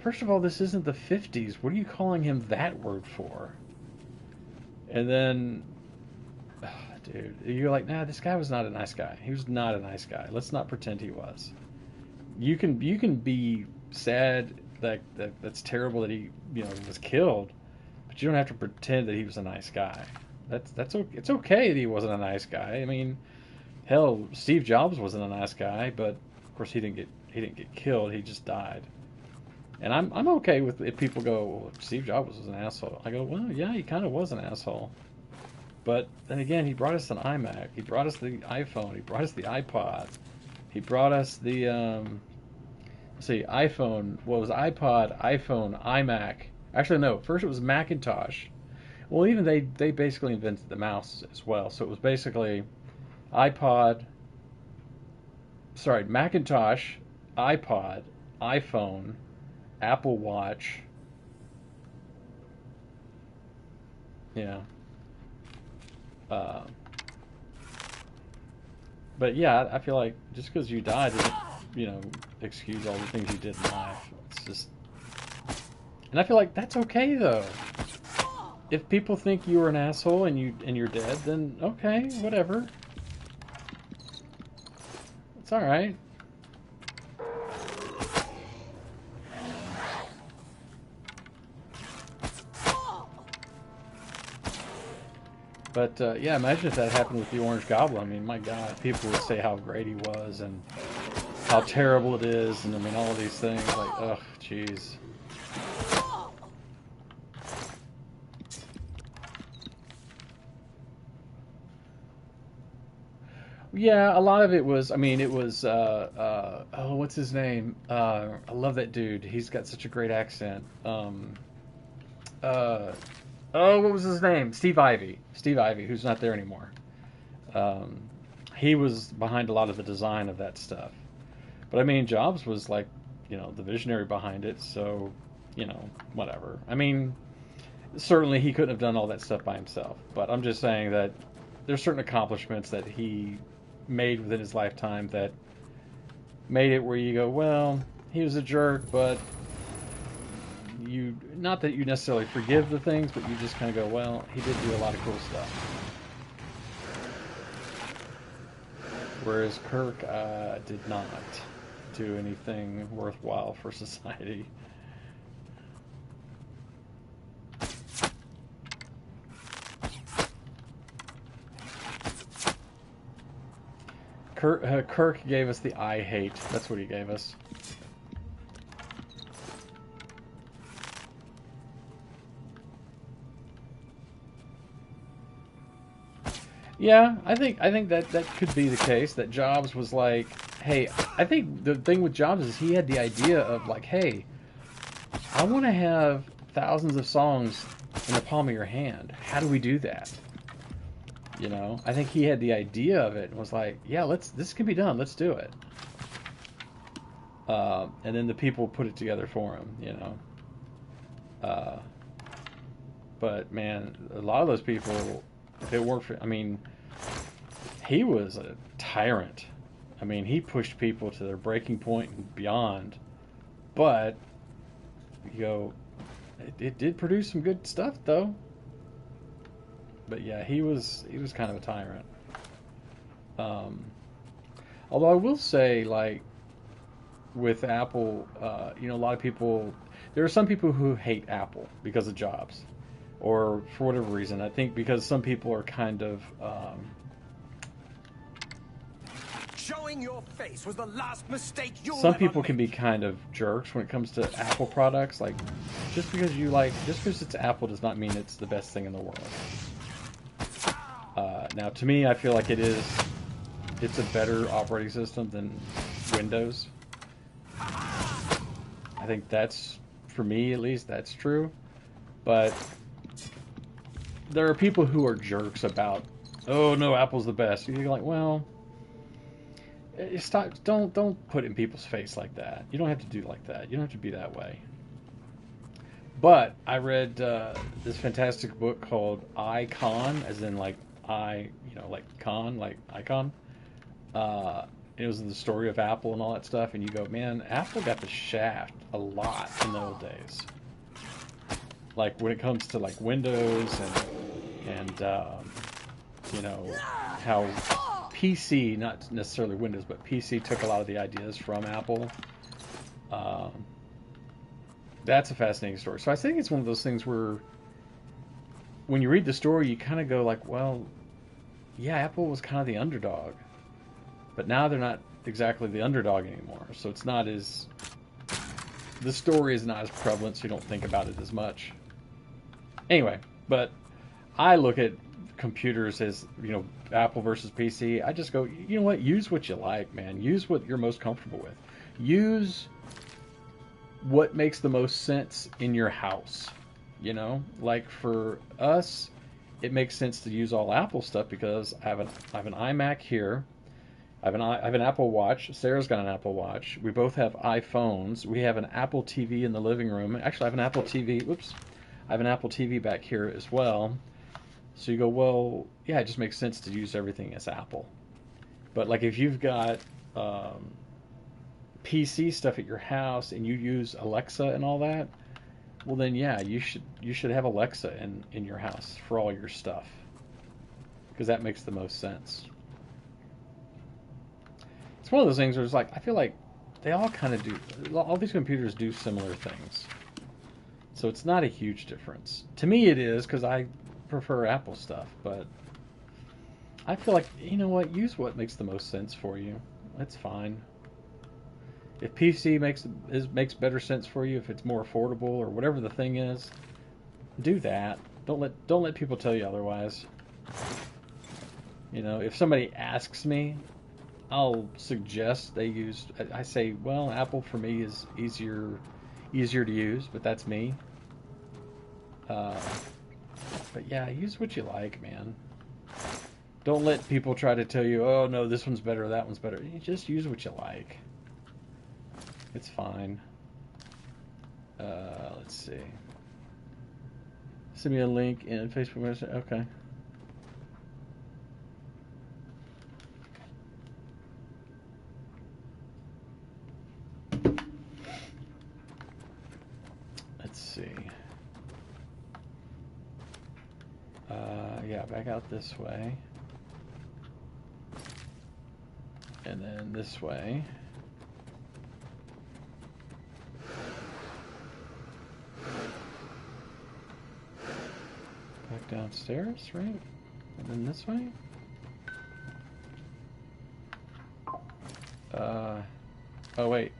first of all, this isn't the 50s. What are you calling him that word for? And then, dude, you're like, nah, this guy was not a nice guy. He was not a nice guy. Let's not pretend he was. You can be sad that's terrible that he, you know, was killed, but you don't have to pretend that he was a nice guy. It's okay that he wasn't a nice guy. I mean, hell, Steve Jobs wasn't a nice guy, but of course he didn't get killed. He just died. And I'm okay with if people go, well, Steve Jobs was an asshole. I go, well, yeah, he kind of was an asshole. But then again, he brought us an iMac. He brought us the iPhone. He brought us the iPod. He brought us the let's see, iPhone. What was iPod, iPhone, iMac? Actually, no. First it was Macintosh. Well, even they basically invented the mouse as well. So it was basically iPod. Sorry, Macintosh, iPod, iPhone, Apple Watch. Yeah. But yeah, I feel like just because you died doesn't, you know, excuse all the things you did in life. It's just, and I feel like that's okay though. If people think you were an asshole and you're dead, then okay, whatever. It's all right. But yeah, imagine if that happened with the Orange Goblin. I mean, my God, people would say how great he was and how terrible it is, and I mean all of these things. Like, ugh, jeez. Yeah, a lot of it was. I mean, it was. Oh, what's his name? I love that dude. He's got such a great accent. Oh, what was his name? Steve Ivey. Steve Ivey, who's not there anymore. he was behind a lot of the design of that stuff. But I mean, Jobs was like, the visionary behind it, so, whatever. I mean, certainly he couldn't have done all that stuff by himself, but I'm just saying that there's certain accomplishments that he made within his lifetime that made it where you go, well, he was a jerk, but not that you necessarily forgive the things, but you just kind of go, well, he did do a lot of cool stuff. Whereas Kirk did not do anything worthwhile for society. Kirk gave us the I hate. That's what he gave us. Yeah, I think that could be the case. That Jobs was like, hey, I think the thing with Jobs is he had the idea of like, hey, I want to have thousands of songs in the palm of your hand. How do we do that? I think he had the idea of it and was like, yeah, this can be done. Let's do it. And then the people put it together for him, but man, a lot of those people, if it weren't for, I mean, he was a tyrant. I mean, he pushed people to their breaking point and beyond. But, it did produce some good stuff, though. But yeah, he was kind of a tyrant. Although I will say, like, with Apple, a lot of people, there are some people who hate Apple because of Jobs. Or for whatever reason. I think because some people are kind of... Showing your face was the last mistake you'll some ever people can be make. kind of jerks when it comes to Apple products. Like, just because it's Apple does not mean it's the best thing in the world. Now, to me, I feel like it's a better operating system than Windows. I think that's, for me at least, that's true. But there are people who are jerks about, oh no, Apple's the best. You're like, well, stop. Don't put it in people's face like that. You don't have to do like that. You don't have to be that way. But I read this fantastic book called Icon, as in like like con, like icon. It was the story of Apple and all that stuff, and you go, man, Apple got the shaft a lot in the old days. Like when it comes to like Windows and how PC, not necessarily Windows, but PC took a lot of the ideas from Apple. That's a fascinating story. So I think it's one of those things where when you read the story, you kind of go like, well, yeah, Apple was kind of the underdog. But now they're not exactly the underdog anymore. So it's not as... the story is not as prevalent, so you don't think about it as much. Anyway, but I look at computers as, Apple versus PC. I just go, you know what? Use what you like, man. Use what you're most comfortable with. Use what makes the most sense in your house. Like for us, it makes sense to use all Apple stuff because I have an iMac here. I have an Apple Watch. Sarah's got an Apple Watch. We both have iPhones. We have an Apple TV in the living room. Actually, I have an Apple TV. Whoops. I have an Apple TV back here as well. So you go, well, yeah, it just makes sense to use everything as Apple. But like if you've got PC stuff at your house and you use Alexa and all that, well then yeah, you should have Alexa in your house for all your stuff. Because that makes the most sense. It's one of those things where it's like, I feel like they all kind of do, all these computers do similar things. So it's not a huge difference. To me it is, because I prefer Apple stuff, but I feel like, you know what, use what makes the most sense for you. That's fine. If PC makes better sense for you, if it's more affordable or whatever the thing is, do that. Don't let people tell you otherwise. If somebody asks me, I'll suggest they use. I say, well, Apple for me is easier to use, but that's me. But yeah, use what you like, man. Don't let people try to tell you, oh no, this one's better, that one's better. You just use what you like. It's fine. Let's see. Send me a link in Facebook message. Okay. Let's see. Yeah, back out this way. And then this way. Back downstairs, right? And then this way? Oh wait.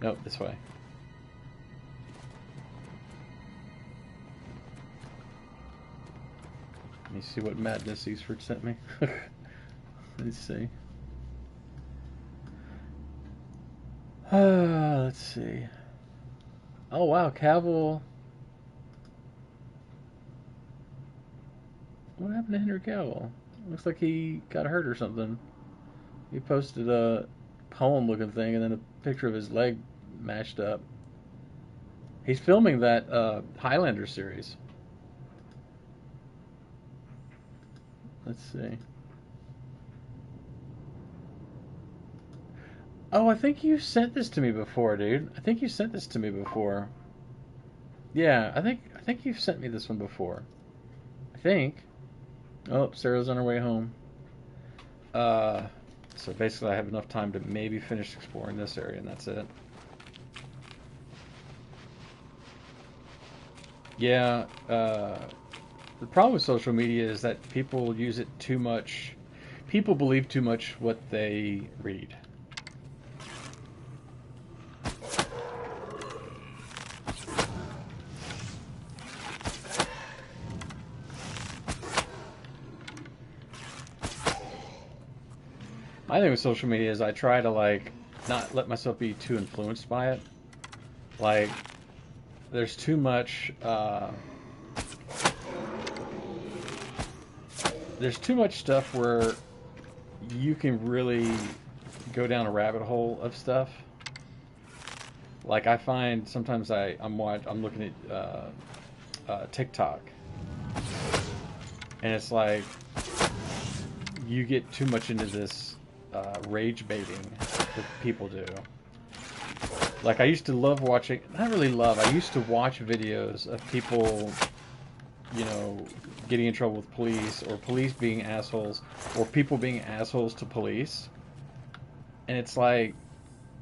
Nope, this way. Let me see what madness Eastford sent me. Let's see. Let's see. Oh wow, Cavill. What happened to Henry Cavill? Looks like he got hurt or something. He posted a poem-looking thing and then a picture of his leg mashed up. He's filming that Highlander series. Let's see. Oh, I think you sent this to me before, dude. I think you sent this to me before. Yeah, I think you've sent me this one before. I think. Oh, Sarah's on her way home. So basically I have enough time to maybe finish exploring this area, and that's it. Yeah, the problem with social media is that people use it too much. People believe too much what they read. My thing with social media is I try to like not let myself be too influenced by it. Like there's too much stuff where you can really go down a rabbit hole of stuff. Like I find sometimes I'm looking at TikTok, and it's like you get too much into this rage baiting that people do. Like I used to love watching, not really love, I used to watch videos of people, you know, getting in trouble with police, or police being assholes, or people being assholes to police. And it's like,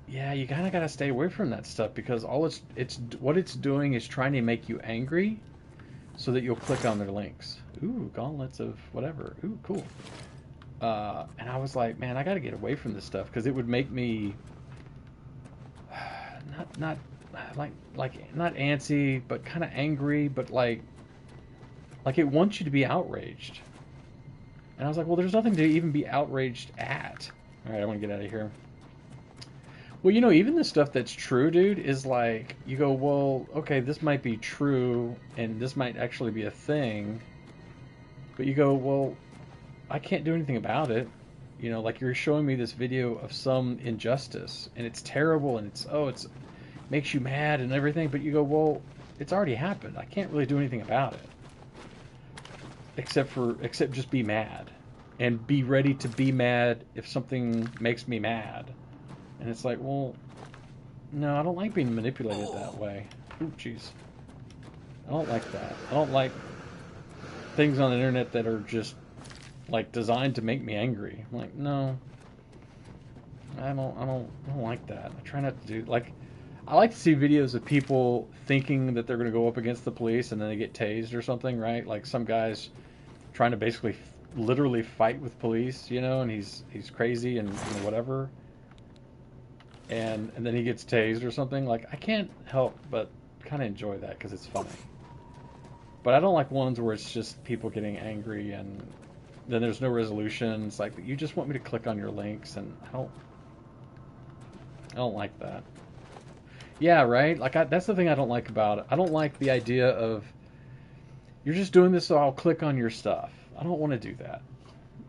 yeah, you kind of got to stay away from that stuff, because what it's doing is trying to make you angry so that you'll click on their links. Ooh, gauntlets of whatever. Ooh, cool. And I was like, man, I got to get away from this stuff, because it would make me not not antsy, but kind of angry, but like it wants you to be outraged. And I was like, well, there's nothing to even be outraged at. All right, I want to get out of here. Well, you know, even the stuff that's true, dude, is like, you go, well, okay, this might be true, and this might actually be a thing, but you go, well, I can't do anything about it. You know, like you're showing me this video of some injustice, and it's terrible, and it's makes you mad and everything, but you go, well, it's already happened. I can't really do anything about it. Except just be mad. And be ready to be mad if something makes me mad. And it's like, well, no, I don't like being manipulated that way. Ooh, jeez. I don't like that. I don't like things on the internet that are just like designed to make me angry. I'm like, no. I don't like that. I try not to do, like, I like to see videos of people thinking that they're going to go up against the police and then they get tased or something, right? Like some guy's trying to basically literally fight with police, you know, and he's crazy and, you know, whatever. And then he gets tased or something. Like, I can't help but kind of enjoy that because it's funny. But I don't like ones where it's just people getting angry and then there's no resolution. It's like, you just want me to click on your links, and I don't like that. Yeah, right? Like, that's the thing I don't like about it. I don't like the idea of, you're just doing this so I'll click on your stuff. I don't want to do that.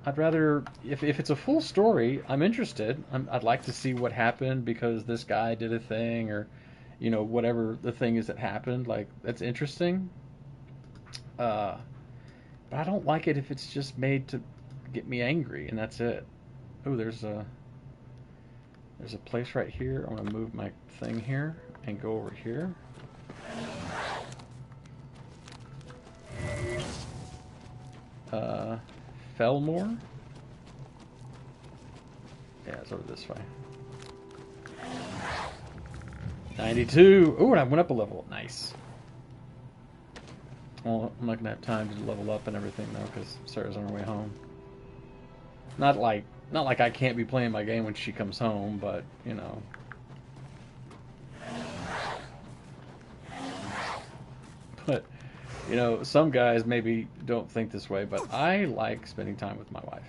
I'd rather, if it's a full story, I'm interested. I'd like to see what happened because this guy did a thing, or, whatever the thing is that happened. Like, that's interesting. Uh, but I don't like it if it's just made to get me angry, and that's it. Oh, there's a place right here. I'm gonna move my thing here and go over here. Felmore? Yeah, it's over this way. 92! Oh, and I went up a level. Nice. Well, I'm not gonna have time to level up and everything though, because Sarah's on her way home. Not like I can't be playing my game when she comes home, but But some guys maybe don't think this way, but I like spending time with my wife.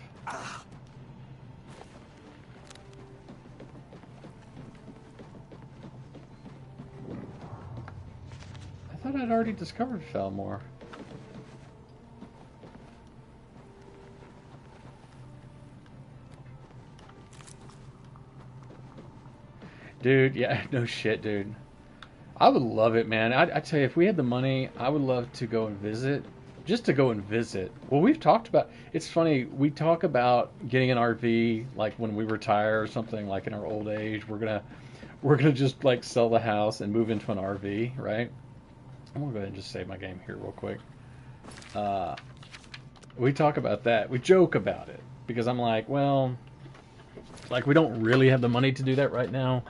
I thought I'd already discovered Felmore. Dude, yeah, no shit, dude. I would love it, man. I tell you, if we had the money, I would love to go and visit. Just to go and visit. Well, we've talked about... It's funny, we talk about getting an RV, like when we retire or something, like in our old age. We're gonna just, like, sell the house and move into an RV, right? I'm gonna go ahead and just save my game here real quick. We talk about that. We joke about it. Because I'm like, well... Like, we don't really have the money to do that right now.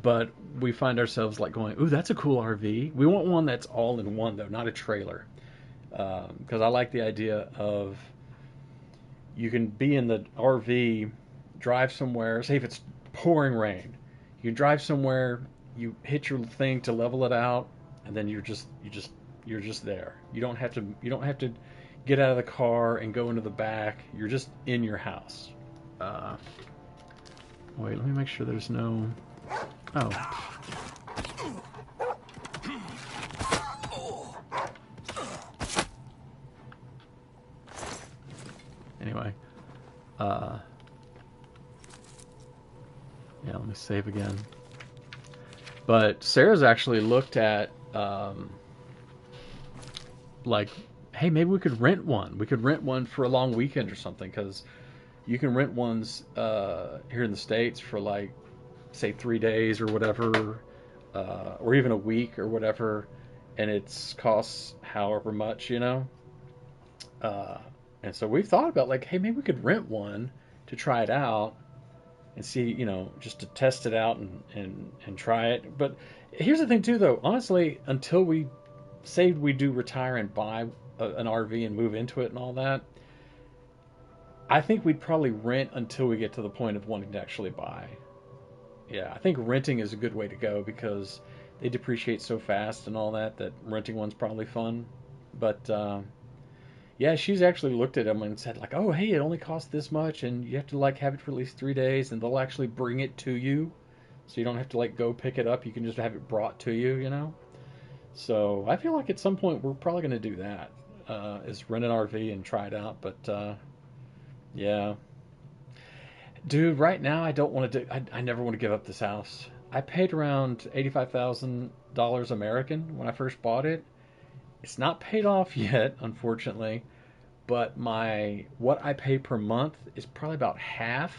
But we find ourselves like going, ooh, that's a cool RV. We want one that's all in one, though, not a trailer. Because I like the idea of you can be in the RV, drive somewhere. Say if it's pouring rain, you can drive somewhere, you hit your thing to level it out, and then you're just there. You don't have to get out of the car and go into the back. You're just in your house. Wait, let me make sure there's no... Oh. Anyway. Yeah, let me save again. But Sarah's actually looked at, like, hey, maybe we could rent one. We could rent one for a long weekend or something, because you can rent ones here in the States for, like, say 3 days or whatever, or even a week or whatever, and it's costs however much, and so we've thought about, like, hey, maybe we could rent one to try it out and see, just to test it out and try it. But here's the thing too, though, honestly, until we say we do retire and buy an RV and move into it and all that, I think we'd probably rent until we get to the point of wanting to actually buy. Yeah, I think renting is a good way to go because they depreciate so fast and all that renting one's probably fun. But yeah, she's actually looked at them and said, like, oh, hey, it only costs this much and you have to, like, have it for at least 3 days and they'll actually bring it to you. So you don't have to, like, go pick it up. You can just have it brought to you, So I feel like at some point we're probably going to do that, is rent an RV and try it out. But yeah. Dude, right now I don't want to do... I never want to give up this house. I paid around $85,000 American when I first bought it. It's not paid off yet, unfortunately, but what I pay per month is probably about half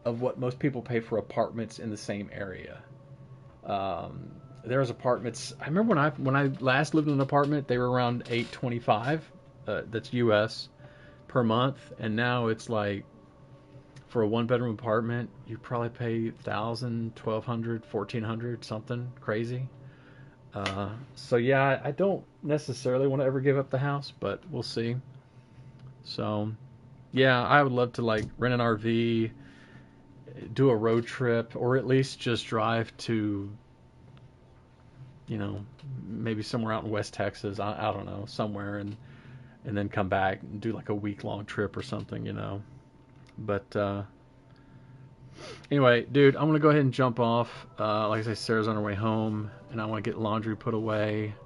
of what most people pay for apartments in the same area. There's apartments... I remember when I last lived in an apartment, they were around $825, that's US, per month, and now it's like... For a one-bedroom apartment, you probably pay $1,000, $1,200, $1,400, something crazy. So yeah, I don't necessarily want to ever give up the house, but we'll see. So yeah, I would love to, like, rent an RV, do a road trip, or at least just drive to, maybe somewhere out in West Texas. I don't know, somewhere, and then come back and do like a week-long trip or something. But anyway, dude, I'm gonna go ahead and jump off. Like I say, Sarah's on her way home, and I want to get laundry put away.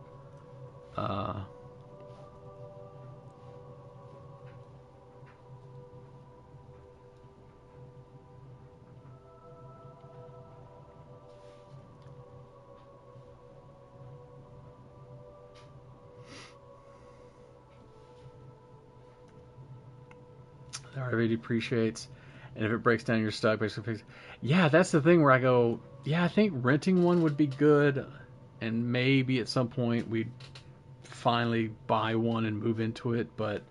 The RV depreciates, and if it breaks down, you're stuck. Basically, yeah, that's the thing where I go, yeah, I think renting one would be good, and maybe at some point we'd finally buy one and move into it, but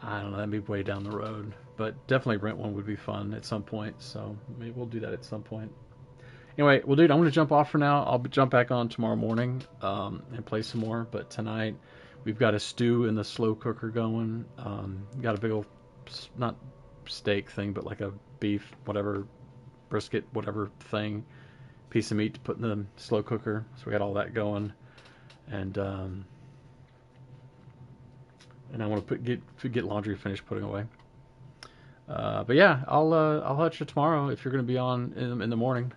I don't know, that'd be way down the road. But definitely rent one would be fun at some point, so maybe we'll do that at some point. Anyway, well, dude, I'm going to jump off for now. I'll jump back on tomorrow morning and play some more, but tonight we've got a stew in the slow cooker going. Got a big old, not steak thing, but like a beef, whatever, brisket, whatever thing, piece of meat to put in the slow cooker. So we got all that going. And I want to get laundry finished putting away. But yeah, I'll let you tomorrow if you're going to be on in the morning.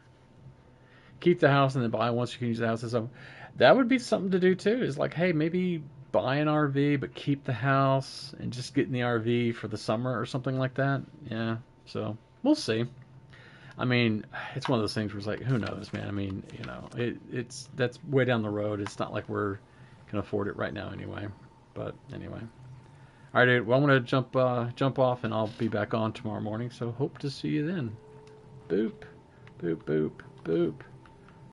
Keep the house and then buy once you can use the house. So that would be something to do too. Is like, hey, maybe buy an RV but keep the house and just get in the RV for the summer or something like that. Yeah. So we'll see. I mean, it's one of those things where it's like, who knows, man. I mean, you know, it's that's way down the road. It's not like we're can afford it right now anyway. But anyway. All right, dude. Well, I'm gonna jump off, and I'll be back on tomorrow morning. So hope to see you then. Boop, boop, boop, boop.